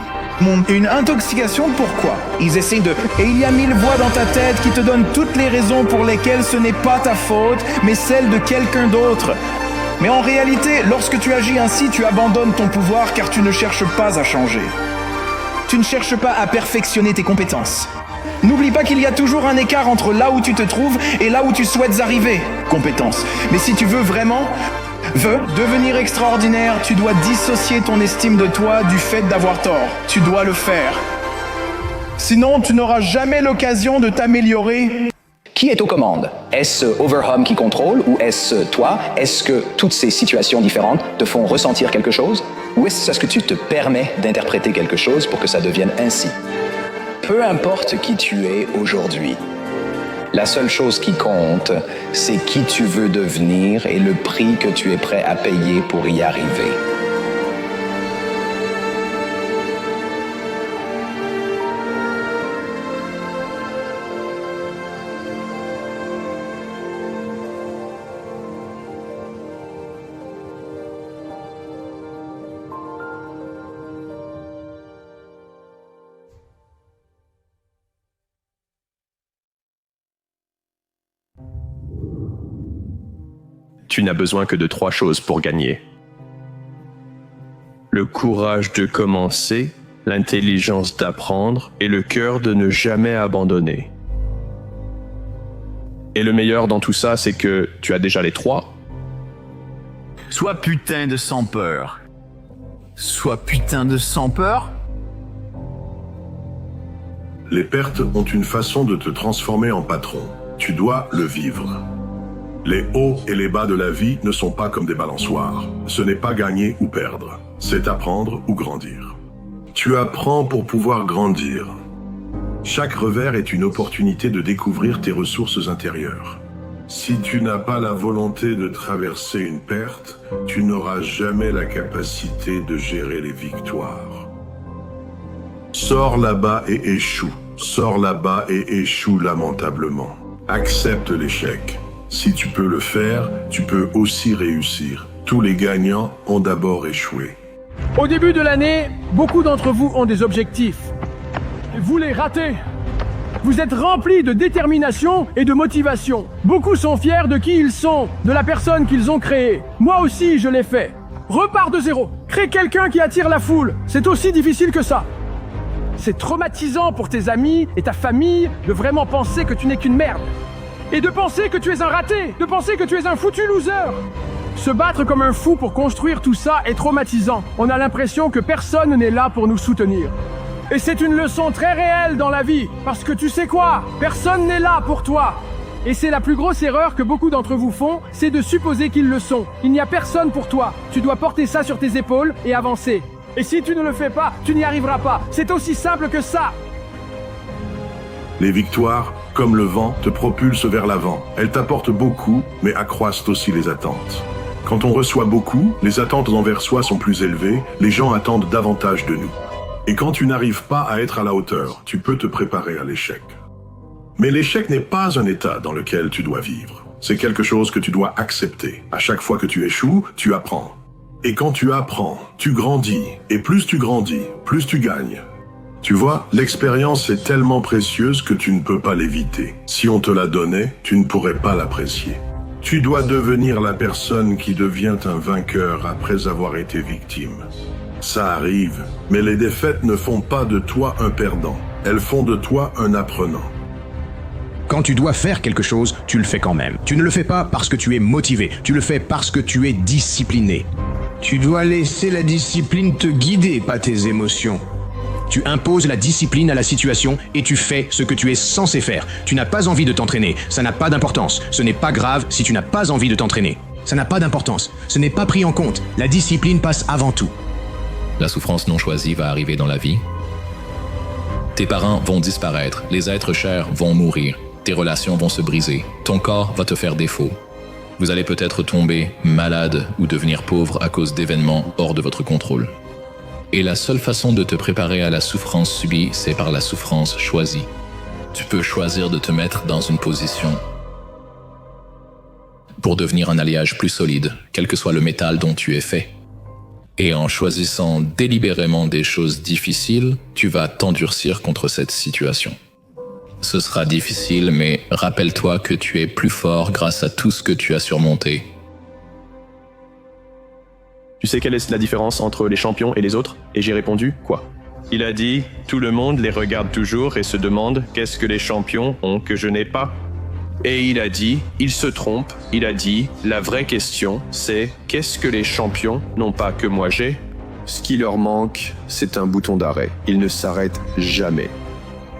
Une intoxication, pourquoi? Ils essaient de... Et il y a 1000 voix dans ta tête qui te donnent toutes les raisons pour lesquelles ce n'est pas ta faute, mais celle de quelqu'un d'autre. Mais en réalité, lorsque tu agis ainsi, tu abandonnes ton pouvoir car tu ne cherches pas à changer. Tu ne cherches pas à perfectionner tes compétences. N'oublie pas qu'il y a toujours un écart entre là où tu te trouves et là où tu souhaites arriver. Compétences. Mais si tu veux vraiment... devenir extraordinaire, tu dois dissocier ton estime de toi du fait d'avoir tort. Tu dois le faire. Sinon, tu n'auras jamais l'occasion de t'améliorer. Qui est aux commandes? Est-ce Overhum qui contrôle ou est-ce toi? Est-ce que toutes ces situations différentes te font ressentir quelque chose? Ou est-ce que tu te permets d'interpréter quelque chose pour que ça devienne ainsi? Peu importe qui tu es aujourd'hui. La seule chose qui compte, c'est qui tu veux devenir et le prix que tu es prêt à payer pour y arriver. Tu n'as besoin que de 3 choses pour gagner. Le courage de commencer, l'intelligence d'apprendre et le cœur de ne jamais abandonner. Et le meilleur dans tout ça, c'est que tu as déjà les 3. Sois putain de sans peur. Sois putain de sans peur. Les pertes ont une façon de te transformer en patron. Tu dois le vivre. Les hauts et les bas de la vie ne sont pas comme des balançoires. Ce n'est pas gagner ou perdre. C'est apprendre ou grandir. Tu apprends pour pouvoir grandir. Chaque revers est une opportunité de découvrir tes ressources intérieures. Si tu n'as pas la volonté de traverser une perte, tu n'auras jamais la capacité de gérer les victoires. Sors là-bas et échoue. Sors là-bas et échoue lamentablement. Accepte l'échec. Si tu peux le faire, tu peux aussi réussir. Tous les gagnants ont d'abord échoué. Au début de l'année, beaucoup d'entre vous ont des objectifs. Vous les ratez. Vous êtes remplis de détermination et de motivation. Beaucoup sont fiers de qui ils sont, de la personne qu'ils ont créée. Moi aussi, je l'ai fait. Repars de zéro. Crée quelqu'un qui attire la foule. C'est aussi difficile que ça. C'est traumatisant pour tes amis et ta famille de vraiment penser que tu n'es qu'une merde. Et de penser que tu es un raté. De penser que tu es un foutu loser. Se battre comme un fou pour construire tout ça est traumatisant. On a l'impression que personne n'est là pour nous soutenir. Et c'est une leçon très réelle dans la vie, parce que tu sais quoi? Personne n'est là pour toi. Et c'est la plus grosse erreur que beaucoup d'entre vous font, c'est de supposer qu'ils le sont. Il n'y a personne pour toi. Tu dois porter ça sur tes épaules et avancer. Et si tu ne le fais pas, tu n'y arriveras pas. C'est aussi simple que ça. Les victoires, comme le vent, te propulsent vers l'avant. Elles t'apportent beaucoup, mais accroissent aussi les attentes. Quand on reçoit beaucoup, les attentes envers soi sont plus élevées, les gens attendent davantage de nous. Et quand tu n'arrives pas à être à la hauteur, tu peux te préparer à l'échec. Mais l'échec n'est pas un état dans lequel tu dois vivre. C'est quelque chose que tu dois accepter. À chaque fois que tu échoues, tu apprends. Et quand tu apprends, tu grandis. Et plus tu grandis, plus tu gagnes. Tu vois, l'expérience est tellement précieuse que tu ne peux pas l'éviter. Si on te la donnait, tu ne pourrais pas l'apprécier. Tu dois devenir la personne qui devient un vainqueur après avoir été victime. Ça arrive, mais les défaites ne font pas de toi un perdant. Elles font de toi un apprenant. Quand tu dois faire quelque chose, tu le fais quand même. Tu ne le fais pas parce que tu es motivé, tu le fais parce que tu es discipliné. Tu dois laisser la discipline te guider, pas tes émotions. Tu imposes la discipline à la situation et tu fais ce que tu es censé faire. Tu n'as pas envie de t'entraîner, ça n'a pas d'importance. Ce n'est pas grave si tu n'as pas envie de t'entraîner. Ça n'a pas d'importance, ce n'est pas pris en compte. La discipline passe avant tout. La souffrance non choisie va arriver dans la vie. Tes parents vont disparaître, les êtres chers vont mourir, tes relations vont se briser, ton corps va te faire défaut. Vous allez peut-être tomber malade ou devenir pauvre à cause d'événements hors de votre contrôle. Et la seule façon de te préparer à la souffrance subie, c'est par la souffrance choisie. Tu peux choisir de te mettre dans une position pour devenir un alliage plus solide, quel que soit le métal dont tu es fait. Et en choisissant délibérément des choses difficiles, tu vas t'endurcir contre cette situation. Ce sera difficile, mais rappelle-toi que tu es plus fort grâce à tout ce que tu as surmonté. Tu sais quelle est la différence entre les champions et les autres? Et j'ai répondu, quoi? Il a dit, tout le monde les regarde toujours et se demande qu'est-ce que les champions ont que je n'ai pas. Et il a dit, il se trompe, il a dit, la vraie question, c'est qu'est-ce que les champions n'ont pas que moi j'ai? Ce qui leur manque, c'est un bouton d'arrêt. Ils ne s'arrêtent jamais.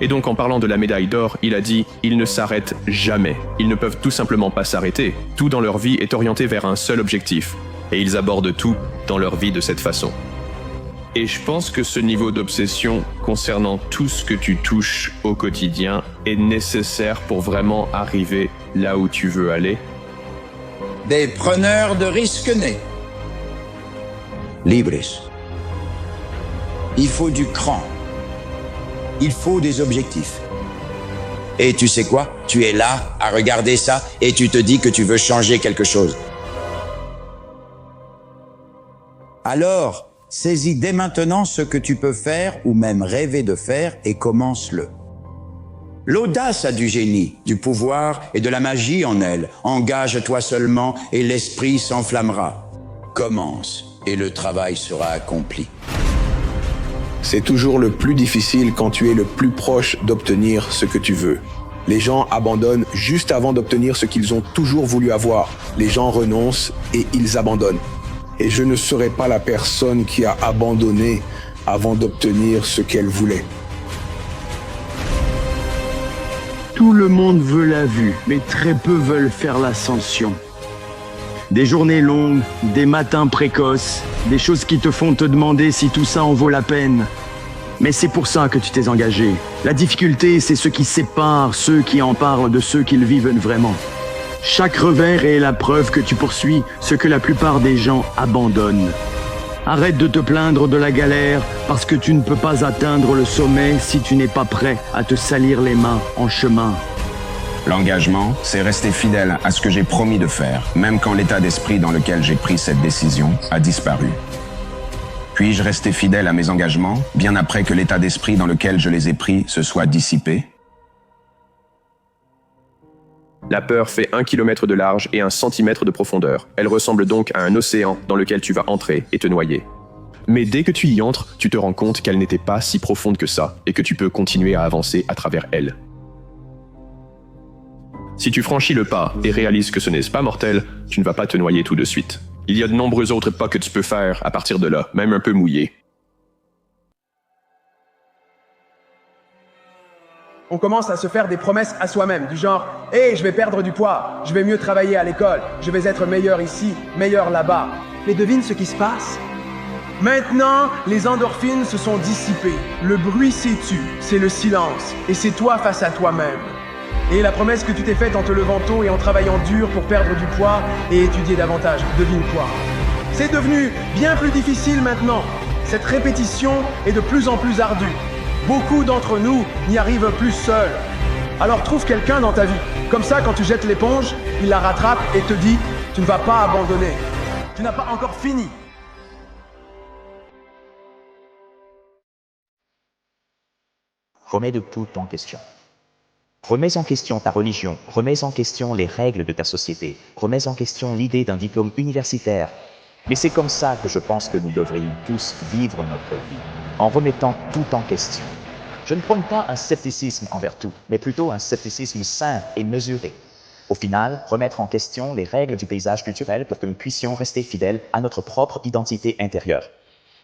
Et donc en parlant de la médaille d'or, il a dit, ils ne s'arrêtent jamais. Ils ne peuvent tout simplement pas s'arrêter. Tout dans leur vie est orienté vers un seul objectif. Et ils abordent tout dans leur vie de cette façon. Et je pense que ce niveau d'obsession concernant tout ce que tu touches au quotidien est nécessaire pour vraiment arriver là où tu veux aller. Des preneurs de risques nés. Libres. Il faut du cran. Il faut des objectifs. Et tu sais quoi? Tu es là à regarder ça et tu te dis que tu veux changer quelque chose. Alors, saisis dès maintenant ce que tu peux faire ou même rêver de faire et commence-le. L'audace a du génie, du pouvoir et de la magie en elle. Engage-toi seulement et l'esprit s'enflammera. Commence et le travail sera accompli. C'est toujours le plus difficile quand tu es le plus proche d'obtenir ce que tu veux. Les gens abandonnent juste avant d'obtenir ce qu'ils ont toujours voulu avoir. Les gens renoncent et ils abandonnent. Et je ne serai pas la personne qui a abandonné avant d'obtenir ce qu'elle voulait. Tout le monde veut la vue, mais très peu veulent faire l'ascension. Des journées longues, des matins précoces, des choses qui te font te demander si tout ça en vaut la peine. Mais c'est pour ça que tu t'es engagé. La difficulté, c'est ce qui sépare ceux qui en parlent de ceux qui le vivent vraiment. Chaque revers est la preuve que tu poursuis ce que la plupart des gens abandonnent. Arrête de te plaindre de la galère parce que tu ne peux pas atteindre le sommet si tu n'es pas prêt à te salir les mains en chemin. L'engagement, c'est rester fidèle à ce que j'ai promis de faire, même quand l'état d'esprit dans lequel j'ai pris cette décision a disparu. Puis-je rester fidèle à mes engagements, bien après que l'état d'esprit dans lequel je les ai pris se soit dissipé? La peur fait 1 kilomètre de large et 1 centimètre de profondeur. Elle ressemble donc à un océan dans lequel tu vas entrer et te noyer. Mais dès que tu y entres, tu te rends compte qu'elle n'était pas si profonde que ça et que tu peux continuer à avancer à travers elle. Si tu franchis le pas et réalises que ce n'est pas mortel, tu ne vas pas te noyer tout de suite. Il y a de nombreux autres pas que tu peux faire à partir de là, même un peu mouillé. On commence à se faire des promesses à soi-même, du genre « Hey, je vais perdre du poids, je vais mieux travailler à l'école, je vais être meilleur ici, meilleur là-bas. » Mais devine ce qui se passe? Maintenant, les endorphines se sont dissipées. Le bruit s'est tu, c'est le silence, et c'est toi face à toi-même. Et la promesse que tu t'es faite en te levant tôt et en travaillant dur pour perdre du poids et étudier davantage, devine quoi? C'est devenu bien plus difficile maintenant. Cette répétition est de plus en plus ardue. Beaucoup d'entre nous n'y arrivent plus seuls. Alors trouve quelqu'un dans ta vie. Comme ça, quand tu jettes l'éponge, il la rattrape et te dit « Tu ne vas pas abandonner. Tu n'as pas encore fini. » Remets de tout en question. Remets en question ta religion, remets en question les règles de ta société, remets en question l'idée d'un diplôme universitaire. Mais c'est comme ça que je pense que nous devrions tous vivre notre vie, en remettant tout en question. Je ne prône pas un scepticisme envers tout, mais plutôt un scepticisme sain et mesuré. Au final, remettre en question les règles du paysage culturel pour que nous puissions rester fidèles à notre propre identité intérieure.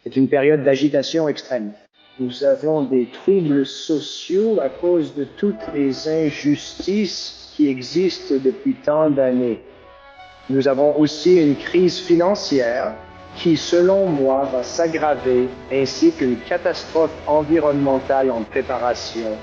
C'est une période d'agitation extrême. Nous avons des troubles sociaux à cause de toutes les injustices qui existent depuis tant d'années. Nous avons aussi une crise financière qui, selon moi, va s'aggraver, ainsi qu'une catastrophe environnementale en préparation.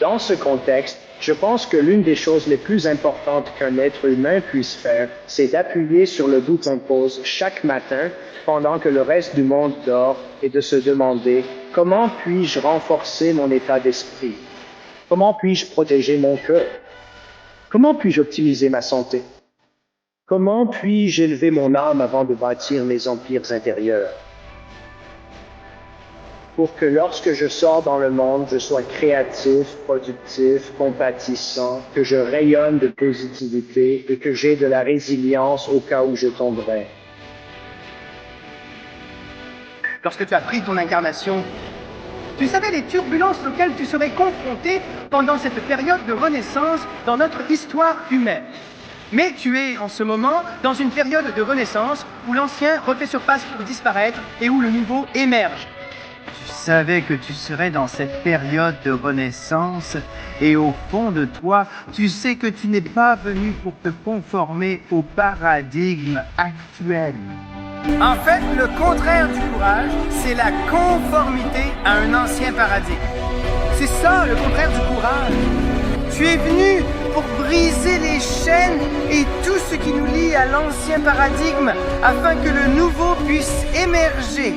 Dans ce contexte, je pense que l'une des choses les plus importantes qu'un être humain puisse faire, c'est d'appuyer sur le bouton pause chaque matin pendant que le reste du monde dort et de se demander « Comment puis-je renforcer mon état d'esprit? Comment puis-je protéger mon cœur? Comment puis-je optimiser ma santé? Comment puis-je élever mon âme avant de bâtir mes empires intérieurs? Pour que lorsque je sors dans le monde, je sois créatif, productif, compatissant, que je rayonne de positivité et que j'ai de la résilience au cas où je tomberais. » Lorsque tu as pris ton incarnation, tu savais les turbulences auxquelles tu serais confronté pendant cette période de renaissance dans notre histoire humaine. Mais tu es en ce moment dans une période de renaissance où l'ancien refait surface pour disparaître et où le nouveau émerge. Tu savais que tu serais dans cette période de renaissance et au fond de toi, tu sais que tu n'es pas venu pour te conformer au paradigme actuel. En fait, le contraire du courage, c'est la conformité à un ancien paradigme. C'est ça, le contraire du courage. Tu es venu pour briser les chaînes et tout ce qui nous lie à l'ancien paradigme afin que le nouveau puisse émerger.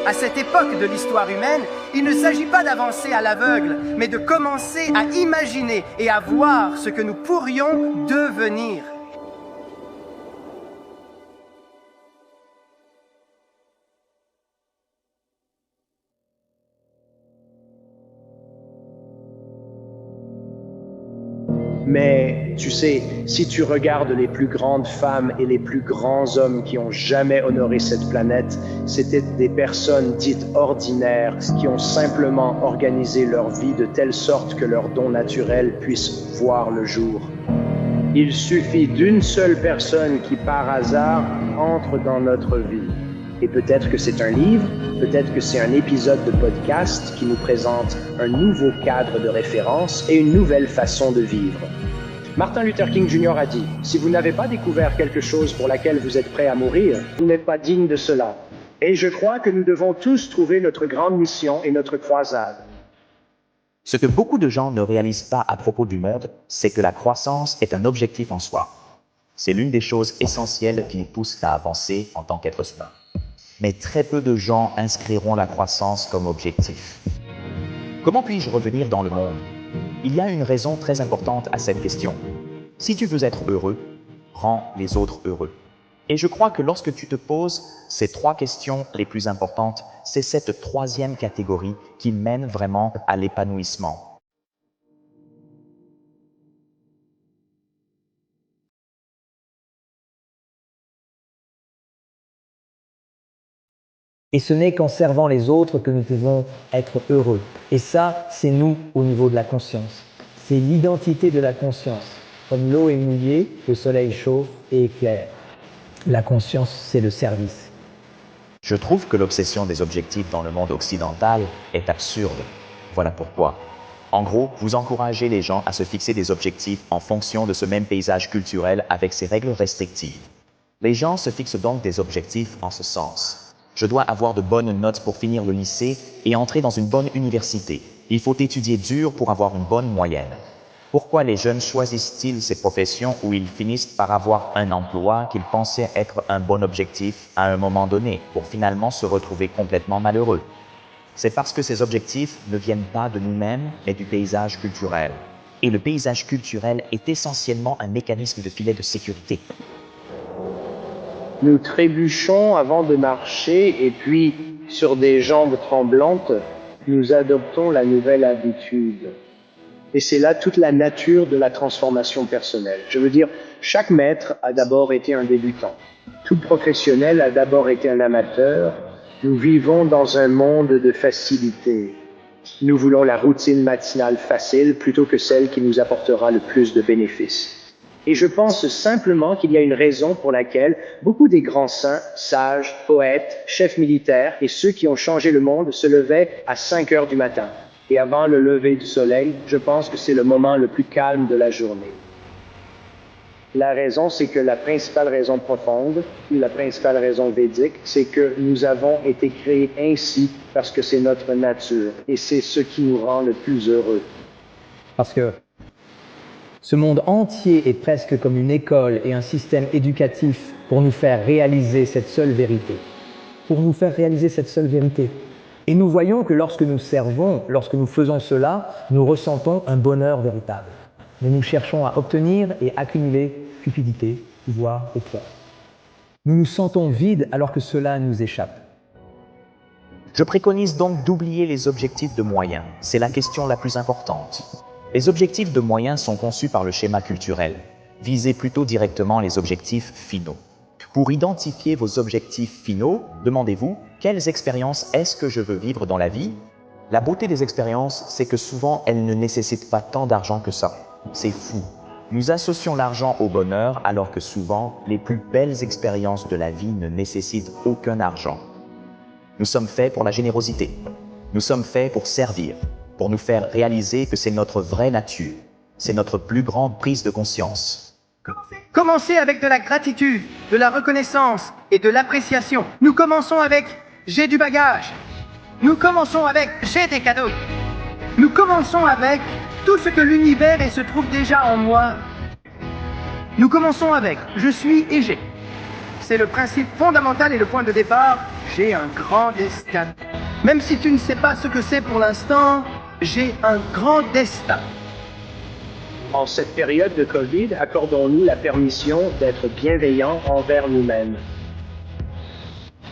À cette époque de l'histoire humaine, il ne s'agit pas d'avancer à l'aveugle, mais de commencer à imaginer et à voir ce que nous pourrions devenir. Mais, tu sais, si tu regardes les plus grandes femmes et les plus grands hommes qui ont jamais honoré cette planète, c'était des personnes dites ordinaires qui ont simplement organisé leur vie de telle sorte que leurs dons naturels puissent voir le jour. Il suffit d'une seule personne qui, par hasard, entre dans notre vie. Et peut-être que c'est un livre, peut-être que c'est un épisode de podcast qui nous présente un nouveau cadre de référence et une nouvelle façon de vivre. Martin Luther King Jr. a dit « Si vous n'avez pas découvert quelque chose pour laquelle vous êtes prêt à mourir, vous n'êtes pas digne de cela. » Et je crois que nous devons tous trouver notre grande mission et notre croisade. Ce que beaucoup de gens ne réalisent pas à propos du monde, c'est que la croissance est un objectif en soi. C'est l'une des choses essentielles qui nous poussent à avancer en tant qu'être humain. Mais très peu de gens inscriront la croissance comme objectif. Comment puis-je revenir dans le monde? Il y a une raison très importante à cette question. Si tu veux être heureux, rends les autres heureux. Et je crois que lorsque tu te poses ces 3 questions les plus importantes, c'est cette 3e catégorie qui mène vraiment à l'épanouissement. Et ce n'est qu'en servant les autres que nous pouvons être heureux. Et ça, c'est nous au niveau de la conscience. C'est l'identité de la conscience. Comme l'eau est mouillée, le soleil chauffe et éclaire. La conscience, c'est le service. Je trouve que l'obsession des objectifs dans le monde occidental est absurde. Voilà pourquoi. En gros, vous encouragez les gens à se fixer des objectifs en fonction de ce même paysage culturel avec ses règles restrictives. Les gens se fixent donc des objectifs en ce sens. Je dois avoir de bonnes notes pour finir le lycée et entrer dans une bonne université. Il faut étudier dur pour avoir une bonne moyenne. Pourquoi les jeunes choisissent-ils ces professions où ils finissent par avoir un emploi qu'ils pensaient être un bon objectif à un moment donné, pour finalement se retrouver complètement malheureux? C'est parce que ces objectifs ne viennent pas de nous-mêmes, mais du paysage culturel. Et le paysage culturel est essentiellement un mécanisme de filet de sécurité. Nous trébuchons avant de marcher et puis, sur des jambes tremblantes, nous adoptons la nouvelle habitude. Et c'est là toute la nature de la transformation personnelle. Je veux dire, chaque maître a d'abord été un débutant. Tout professionnel a d'abord été un amateur. Nous vivons dans un monde de facilité. Nous voulons la routine matinale facile plutôt que celle qui nous apportera le plus de bénéfices. Et je pense simplement qu'il y a une raison pour laquelle beaucoup des grands saints, sages, poètes, chefs militaires et ceux qui ont changé le monde se levaient à 5 heures du matin. Et avant le lever du soleil, je pense que c'est le moment le plus calme de la journée. La raison, c'est que la principale raison profonde, ou la principale raison védique, c'est que nous avons été créés ainsi parce que c'est notre nature. Et c'est ce qui nous rend le plus heureux. Parce que ce monde entier est presque comme une école et un système éducatif pour nous faire réaliser cette seule vérité. Pour nous faire réaliser cette seule vérité. Et nous voyons que lorsque nous servons, lorsque nous faisons cela, nous ressentons un bonheur véritable. Mais nous cherchons à obtenir et accumuler cupidité, pouvoir et peur. Nous nous sentons vides alors que cela nous échappe. Je préconise donc d'oublier les objectifs de moyens. C'est la question la plus importante. Les objectifs de moyens sont conçus par le schéma culturel. Visez plutôt directement les objectifs finaux. Pour identifier vos objectifs finaux, demandez-vous quelles expériences est-ce que je veux vivre dans la vie? La beauté des expériences, c'est que souvent elles ne nécessitent pas tant d'argent que ça. C'est fou. Nous associons l'argent au bonheur alors que souvent les plus belles expériences de la vie ne nécessitent aucun argent. Nous sommes faits pour la générosité. Nous sommes faits pour servir, pour nous faire réaliser que c'est notre vraie nature. C'est notre plus grande prise de conscience. Commencez avec de la gratitude, de la reconnaissance et de l'appréciation. Nous commençons avec « j'ai du bagage ». Nous commençons avec « j'ai des cadeaux ». Nous commençons avec tout ce que l'univers et se trouve déjà en moi. Nous commençons avec « je suis et j'ai ». C'est le principe fondamental et le point de départ. J'ai un grand destin. Même si tu ne sais pas ce que c'est pour l'instant, j'ai un grand destin. En cette période de Covid, accordons-nous la permission d'être bienveillants envers nous-mêmes.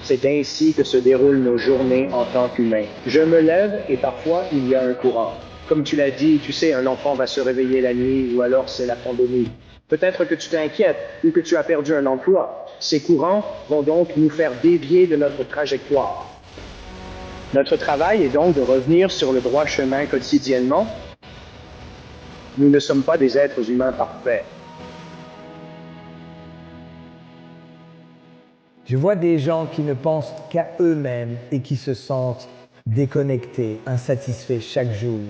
C'est ainsi que se déroulent nos journées en tant qu'humains. Je me lève et parfois il y a un courant. Comme tu l'as dit, tu sais, un enfant va se réveiller la nuit ou alors c'est la pandémie. Peut-être que tu t'inquiètes ou que tu as perdu un emploi. Ces courants vont donc nous faire dévier de notre trajectoire. Notre travail est donc de revenir sur le droit chemin quotidiennement. Nous ne sommes pas des êtres humains parfaits. Je vois des gens qui ne pensent qu'à eux-mêmes et qui se sentent déconnectés, insatisfaits chaque jour.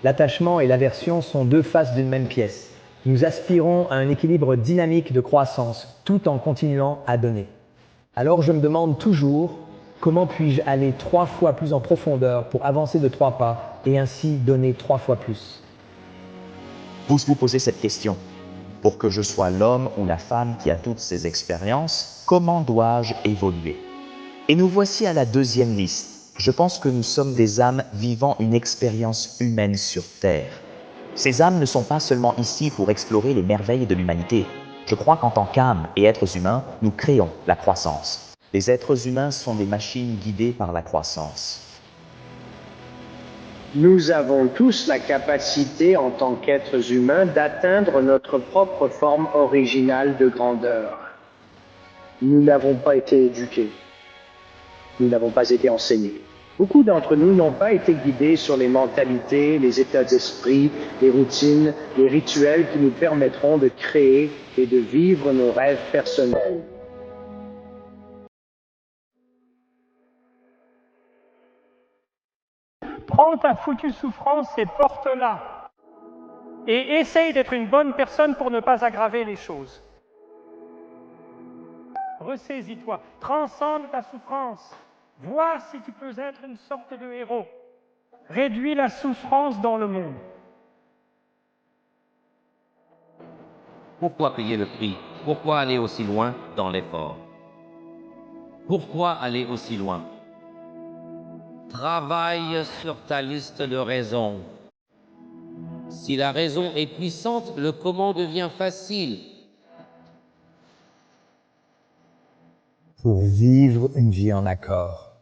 L'attachement et l'aversion sont 2 faces d'une même pièce. Nous aspirons à un équilibre dynamique de croissance, tout en continuant à donner. Alors je me demande toujours Comment puis-je aller 3 fois plus en profondeur pour avancer de 3 pas et ainsi donner 3 fois plus? Vous vous posez cette question. Pour que je sois l'homme ou la femme qui a toutes ces expériences, comment dois-je évoluer? Et nous voici à la deuxième liste. Je pense que nous sommes des âmes vivant une expérience humaine sur Terre. Ces âmes ne sont pas seulement ici pour explorer les merveilles de l'humanité. Je crois qu'en tant qu'âmes et êtres humains, nous créons la croissance. Les êtres humains sont des machines guidées par la croissance. Nous avons tous la capacité, en tant qu'êtres humains, d'atteindre notre propre forme originale de grandeur. Nous n'avons pas été éduqués. Nous n'avons pas été enseignés. Beaucoup d'entre nous n'ont pas été guidés sur les mentalités, les états d'esprit, les routines, les rituels qui nous permettront de créer et de vivre nos rêves personnels. Prends ta foutue souffrance et porte-la. Et essaye d'être une bonne personne pour ne pas aggraver les choses. Ressaisis-toi, transcende ta souffrance. Vois si tu peux être une sorte de héros. Réduis la souffrance dans le monde. Pourquoi payer le prix? Pourquoi aller aussi loin dans l'effort? Pourquoi aller aussi loin? Travaille sur ta liste de raisons. Si la raison est puissante, le comment devient facile. Pour vivre une vie en accord.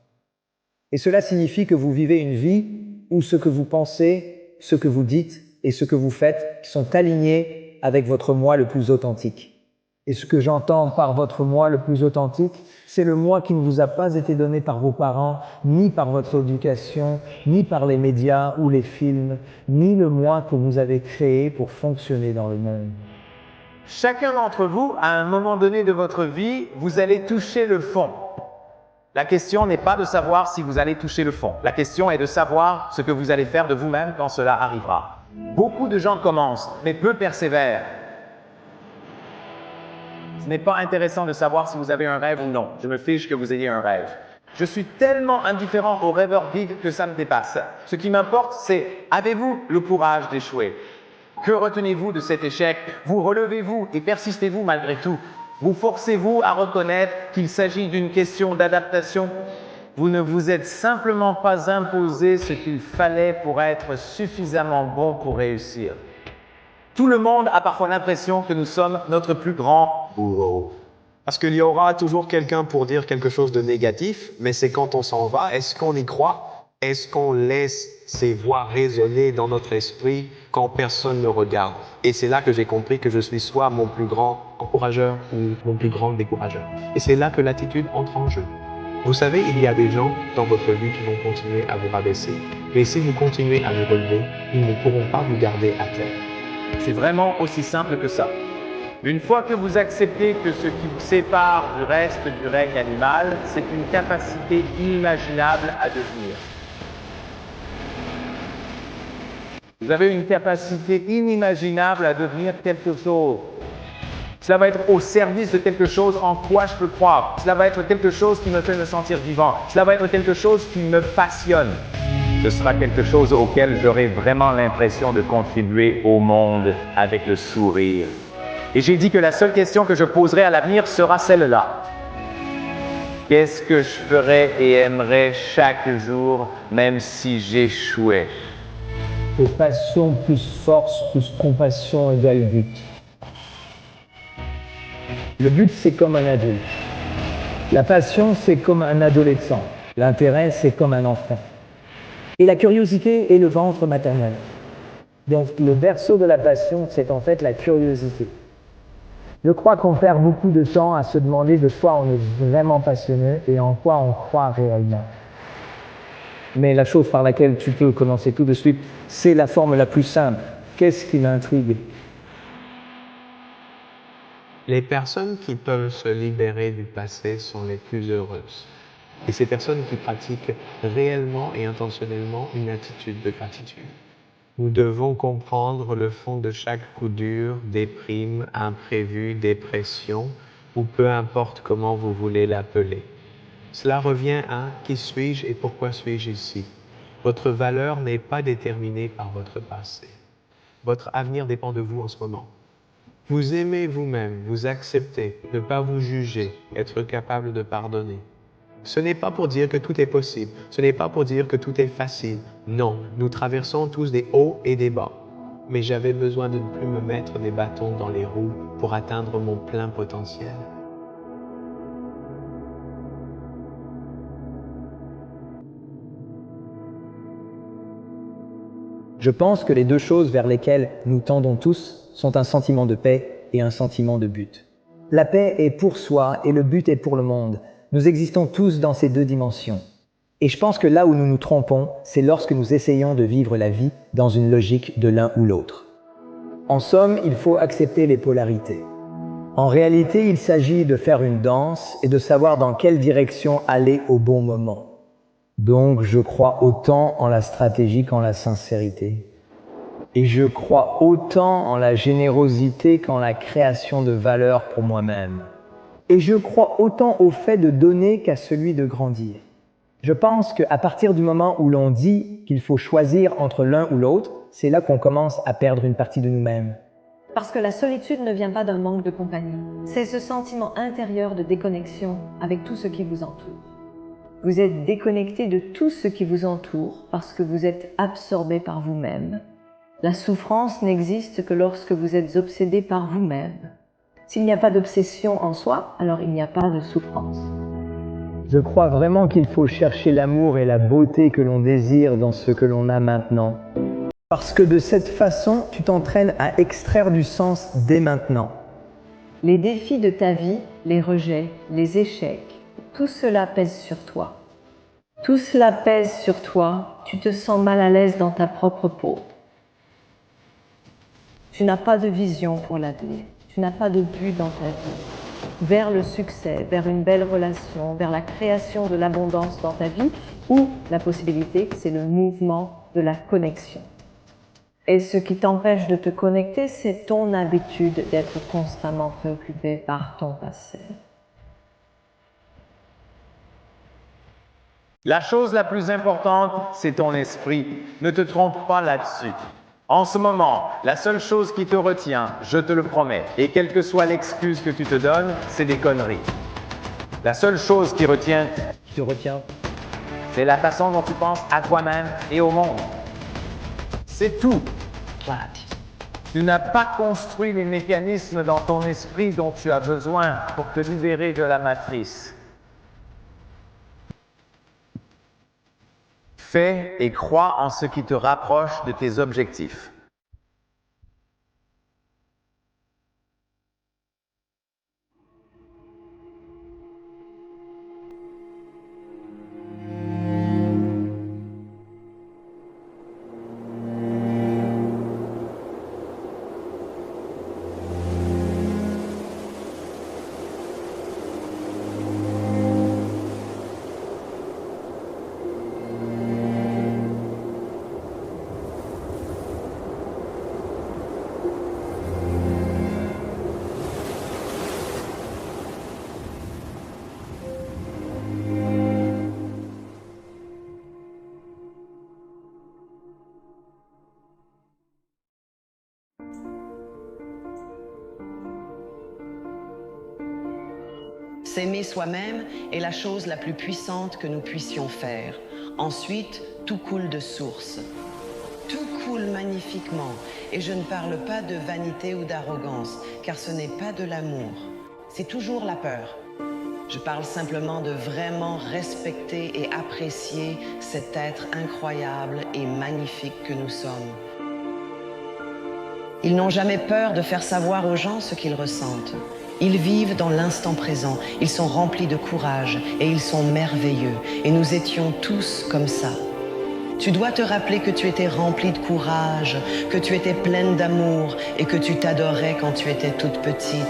Et cela signifie que vous vivez une vie où ce que vous pensez, ce que vous dites et ce que vous faites sont alignés avec votre moi le plus authentique. Et ce que j'entends par votre moi le plus authentique, c'est le moi qui ne vous a pas été donné par vos parents, ni par votre éducation, ni par les médias ou les films, ni le moi que vous avez créé pour fonctionner dans le monde. Chacun d'entre vous, à un moment donné de votre vie, vous allez toucher le fond. La question n'est pas de savoir si vous allez toucher le fond. La question est de savoir ce que vous allez faire de vous-même quand cela arrivera. Beaucoup de gens commencent, mais peu persévèrent. Ce n'est pas intéressant de savoir si vous avez un rêve ou non. Je me fiche que vous ayez un rêve. Je suis tellement indifférent aux rêveurs gigs que ça me dépasse. Ce qui m'importe, c'est avez-vous le courage d'échouer? Que retenez-vous de cet échec? Vous relevez-vous et persistez-vous malgré tout? Vous forcez-vous à reconnaître qu'il s'agit d'une question d'adaptation? Vous ne vous êtes simplement pas imposé ce qu'il fallait pour être suffisamment bon pour réussir. Tout le monde a parfois l'impression que nous sommes notre plus grand bourreau. Parce qu'il y aura toujours quelqu'un pour dire quelque chose de négatif, mais c'est quand on s'en va, est-ce qu'on y croit? Est-ce qu'on laisse ces voix résonner dans notre esprit quand personne ne regarde? Et c'est là que j'ai compris que je suis soit mon plus grand encourageur ou mon plus grand décourageur. Et c'est là que l'attitude entre en jeu. Vous savez, il y a des gens dans votre vie qui vont continuer à vous rabaisser. Mais si vous continuez à vous relever, ils ne pourront pas vous garder à terre. C'est vraiment aussi simple que ça. Une fois que vous acceptez que ce qui vous sépare du reste du règne animal, c'est une capacité inimaginable à devenir. Vous avez une capacité inimaginable à devenir quelque chose. Cela va être au service de quelque chose en quoi je peux croire. Cela va être quelque chose qui me fait me sentir vivant. Cela va être quelque chose qui me passionne. Ce sera quelque chose auquel j'aurai vraiment l'impression de contribuer au monde avec le sourire. Et j'ai dit que la seule question que je poserai à l'avenir sera celle-là. Qu'est-ce que je ferais et aimerais chaque jour, même si j'échouais? Et passion plus force plus compassion égale but. Le but, c'est comme un adulte. La passion, c'est comme un adolescent. L'intérêt, c'est comme un enfant. Et la curiosité est le ventre maternel. Donc le berceau de la passion, c'est en fait la curiosité. Je crois qu'on perd beaucoup de temps à se demander de quoi on est vraiment passionné et en quoi on croit réellement. Mais la chose par laquelle tu peux commencer tout de suite, c'est la forme la plus simple. Qu'est-ce qui m'intrigue? Les personnes qui peuvent se libérer du passé sont les plus heureuses. Et ces personnes qui pratiquent réellement et intentionnellement une attitude de gratitude. Nous devons comprendre le fond de chaque coup dur, déprime, imprévu, dépression, ou peu importe comment vous voulez l'appeler. Cela revient à qui suis-je et pourquoi suis-je ici. Votre valeur n'est pas déterminée par votre passé. Votre avenir dépend de vous en ce moment. Vous aimez vous-même, vous acceptez, ne pas vous juger, être capable de pardonner. Ce n'est pas pour dire que tout est possible, ce n'est pas pour dire que tout est facile. Non, nous traversons tous des hauts et des bas. Mais j'avais besoin de ne plus me mettre des bâtons dans les roues pour atteindre mon plein potentiel. Je pense que les deux choses vers lesquelles nous tendons tous sont un sentiment de paix et un sentiment de but. La paix est pour soi et le but est pour le monde. Nous existons tous dans ces deux dimensions. Et je pense que là où nous nous trompons, c'est lorsque nous essayons de vivre la vie dans une logique de l'un ou l'autre. En somme, il faut accepter les polarités. En réalité, il s'agit de faire une danse et de savoir dans quelle direction aller au bon moment. Donc, je crois autant en la stratégie qu'en la sincérité. Et je crois autant en la générosité qu'en la création de valeur pour moi-même. Et je crois autant au fait de donner qu'à celui de grandir. Je pense qu'à partir du moment où l'on dit qu'il faut choisir entre l'un ou l'autre, c'est là qu'on commence à perdre une partie de nous-mêmes. Parce que la solitude ne vient pas d'un manque de compagnie. C'est ce sentiment intérieur de déconnexion avec tout ce qui vous entoure. Vous êtes déconnecté de tout ce qui vous entoure parce que vous êtes absorbé par vous-même. La souffrance n'existe que lorsque vous êtes obsédé par vous-même. S'il n'y a pas d'obsession en soi, alors il n'y a pas de souffrance. Je crois vraiment qu'il faut chercher l'amour et la beauté que l'on désire dans ce que l'on a maintenant. Parce que de cette façon, tu t'entraînes à extraire du sens dès maintenant. Les défis de ta vie, les rejets, les échecs, tout cela pèse sur toi. Tout cela pèse sur toi, tu te sens mal à l'aise dans ta propre peau. Tu n'as pas de vision pour l'avenir, tu n'as pas de but dans ta vie. Vers le succès, vers une belle relation, vers la création de l'abondance dans ta vie, ou la possibilité, c'est le mouvement de la connexion. Et ce qui t'empêche de te connecter, c'est ton habitude d'être constamment préoccupé par ton passé. La chose la plus importante, c'est ton esprit. Ne te trompe pas là-dessus. En ce moment, la seule chose qui te retient, je te le promets, et quelle que soit l'excuse que tu te donnes, c'est des conneries. La seule chose qui te retient, c'est la façon dont tu penses à toi-même et au monde. C'est tout. Tu n'as pas construit les mécanismes dans ton esprit dont tu as besoin pour te libérer de la matrice. Fais et crois en ce qui te rapproche de tes objectifs. S'aimer soi-même est la chose la plus puissante que nous puissions faire. Ensuite, tout coule de source. Tout coule magnifiquement. Et je ne parle pas de vanité ou d'arrogance, car ce n'est pas de l'amour. C'est toujours la peur. Je parle simplement de vraiment respecter et apprécier cet être incroyable et magnifique que nous sommes. Ils n'ont jamais peur de faire savoir aux gens ce qu'ils ressentent. Ils vivent dans l'instant présent, ils sont remplis de courage et ils sont merveilleux. Et nous étions tous comme ça. Tu dois te rappeler que tu étais remplie de courage, que tu étais pleine d'amour et que tu t'adorais quand tu étais toute petite.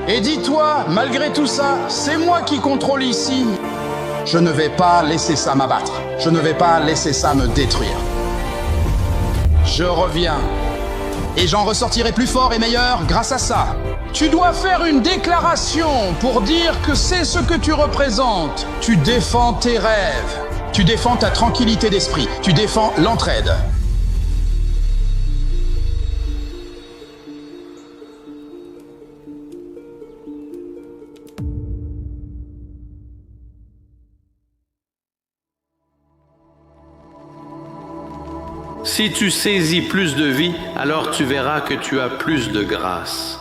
Et dis-toi, malgré tout ça, c'est moi qui contrôle ici. Je ne vais pas laisser ça m'abattre. Je ne vais pas laisser ça me détruire. Je reviens. Et j'en ressortirai plus fort et meilleur grâce à ça. Tu dois faire une déclaration pour dire que c'est ce que tu représentes. Tu défends tes rêves. Tu défends ta tranquillité d'esprit. Tu défends l'entraide. Si tu saisis plus de vie, alors tu verras que tu as plus de grâce.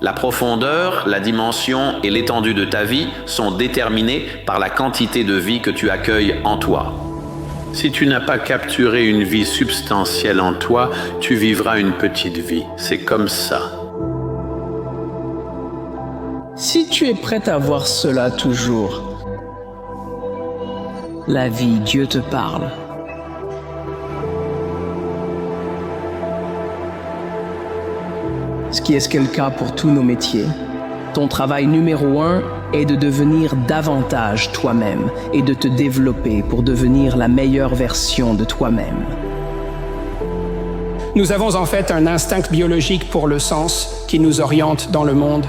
La profondeur, la dimension et l'étendue de ta vie sont déterminées par la quantité de vie que tu accueilles en toi. Si tu n'as pas capturé une vie substantielle en toi, tu vivras une petite vie. C'est comme ça. Si tu es prêt à voir cela toujours, la vie, Dieu te parle. Ce qui est le cas pour tous nos métiers. Ton travail numéro 1 est de devenir davantage toi-même et de te développer pour devenir la meilleure version de toi-même. Nous avons en fait un instinct biologique pour le sens qui nous oriente dans le monde.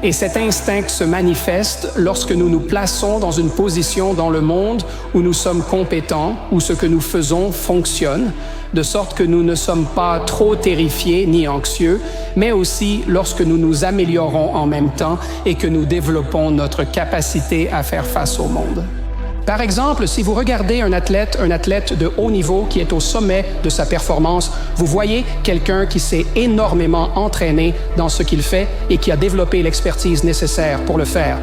Et cet instinct se manifeste lorsque nous nous plaçons dans une position dans le monde où nous sommes compétents, où ce que nous faisons fonctionne, de sorte que nous ne sommes pas trop terrifiés ni anxieux, mais aussi lorsque nous nous améliorons en même temps et que nous développons notre capacité à faire face au monde. Par exemple, si vous regardez un athlète de haut niveau qui est au sommet de sa performance, vous voyez quelqu'un qui s'est énormément entraîné dans ce qu'il fait et qui a développé l'expertise nécessaire pour le faire.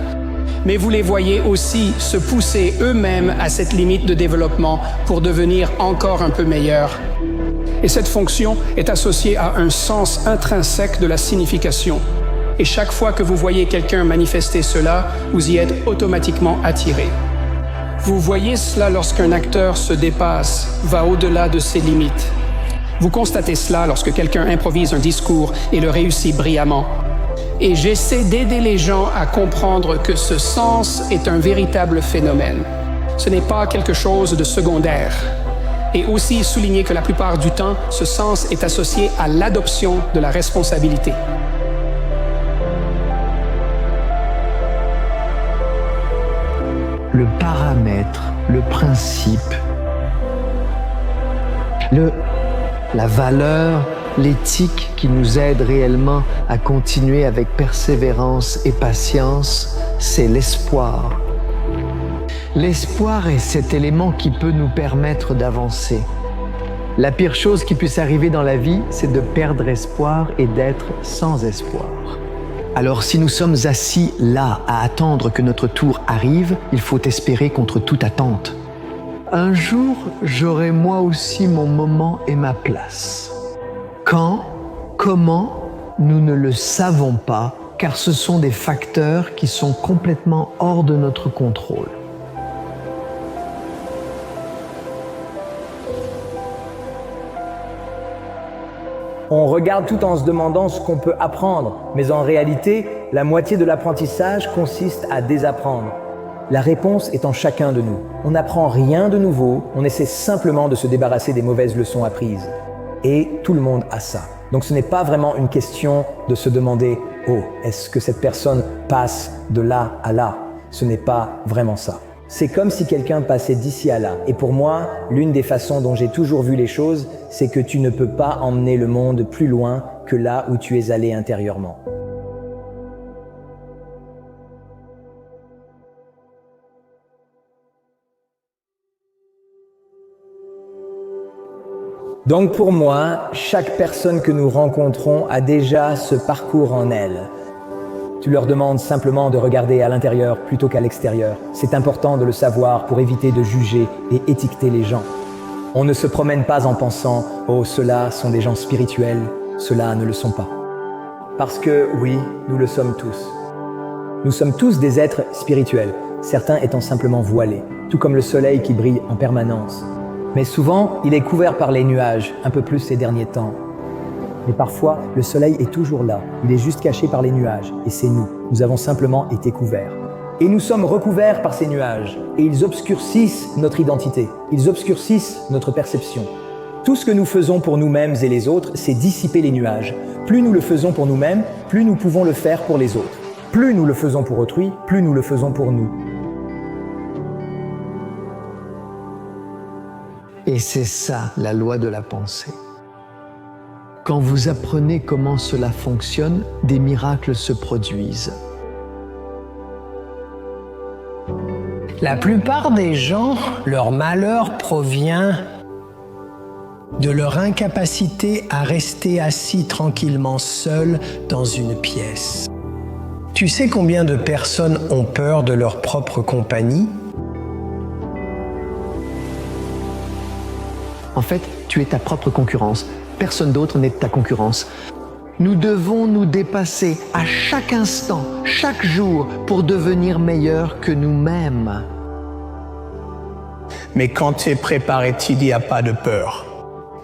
Mais vous les voyez aussi se pousser eux-mêmes à cette limite de développement pour devenir encore un peu meilleurs. Et cette fonction est associée à un sens intrinsèque de la signification. Et chaque fois que vous voyez quelqu'un manifester cela, vous y êtes automatiquement attiré. Vous voyez cela lorsqu'un acteur se dépasse, va au-delà de ses limites. Vous constatez cela lorsque quelqu'un improvise un discours et le réussit brillamment. Et j'essaie d'aider les gens à comprendre que ce sens est un véritable phénomène. Ce n'est pas quelque chose de secondaire. Et aussi souligner que la plupart du temps, ce sens est associé à l'adoption de la responsabilité. Le paramètre, le principe, la valeur, l'éthique qui nous aide réellement à continuer avec persévérance et patience, c'est l'espoir. L'espoir est cet élément qui peut nous permettre d'avancer. La pire chose qui puisse arriver dans la vie, c'est de perdre espoir et d'être sans espoir. Alors si nous sommes assis là à attendre que notre tour arrive, il faut espérer contre toute attente. Un jour, j'aurai moi aussi mon moment et ma place. Quand, comment, nous ne le savons pas, car ce sont des facteurs qui sont complètement hors de notre contrôle. On regarde tout en se demandant ce qu'on peut apprendre, mais en réalité, la moitié de l'apprentissage consiste à désapprendre. La réponse est en chacun de nous. On n'apprend rien de nouveau, on essaie simplement de se débarrasser des mauvaises leçons apprises. Et tout le monde a ça. Donc ce n'est pas vraiment une question de se demander « Oh, est-ce que cette personne passe de là à là ?» Ce n'est pas vraiment ça. C'est comme si quelqu'un passait d'ici à là. Et pour moi, l'une des façons dont j'ai toujours vu les choses, c'est que tu ne peux pas emmener le monde plus loin que là où tu es allé intérieurement. Donc pour moi, chaque personne que nous rencontrons a déjà ce parcours en elle. Tu leur demandes simplement de regarder à l'intérieur plutôt qu'à l'extérieur. C'est important de le savoir pour éviter de juger et étiqueter les gens. On ne se promène pas en pensant « Oh, ceux-là sont des gens spirituels, ceux-là ne le sont pas ». Parce que oui, nous le sommes tous. Nous sommes tous des êtres spirituels, certains étant simplement voilés, tout comme le soleil qui brille en permanence. Mais souvent, il est couvert par les nuages, un peu plus ces derniers temps. Mais parfois, le soleil est toujours là, il est juste caché par les nuages, et c'est nous. Nous avons simplement été couverts. Et nous sommes recouverts par ces nuages, et ils obscurcissent notre identité, ils obscurcissent notre perception. Tout ce que nous faisons pour nous-mêmes et les autres, c'est dissiper les nuages. Plus nous le faisons pour nous-mêmes, plus nous pouvons le faire pour les autres. Plus nous le faisons pour autrui, plus nous le faisons pour nous. Et c'est ça, la loi de la pensée. Quand vous apprenez comment cela fonctionne, des miracles se produisent. La plupart des gens, leur malheur provient de leur incapacité à rester assis tranquillement seuls dans une pièce. Tu sais combien de personnes ont peur de leur propre compagnie? En fait, tu es ta propre concurrence. Personne d'autre n'est ta concurrence. Nous devons nous dépasser à chaque instant, chaque jour, pour devenir meilleurs que nous-mêmes. Mais quand tu es préparé, il n'y a pas de peur.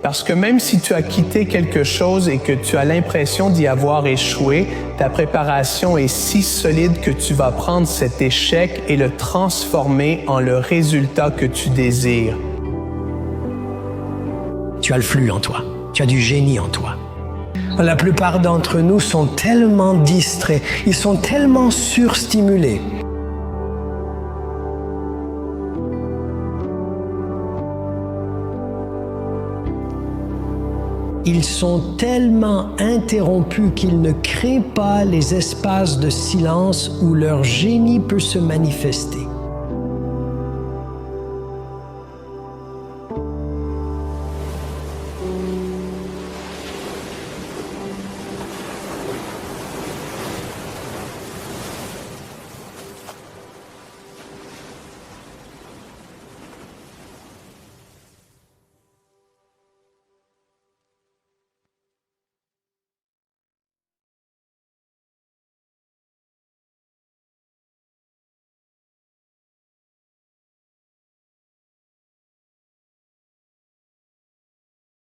Parce que même si tu as quitté quelque chose et que tu as l'impression d'y avoir échoué, ta préparation est si solide que tu vas prendre cet échec et le transformer en le résultat que tu désires. Tu as le flux en toi. Tu as du génie en toi. La plupart d'entre nous sont tellement distraits, ils sont tellement surstimulés. Ils sont tellement interrompus qu'ils ne créent pas les espaces de silence où leur génie peut se manifester.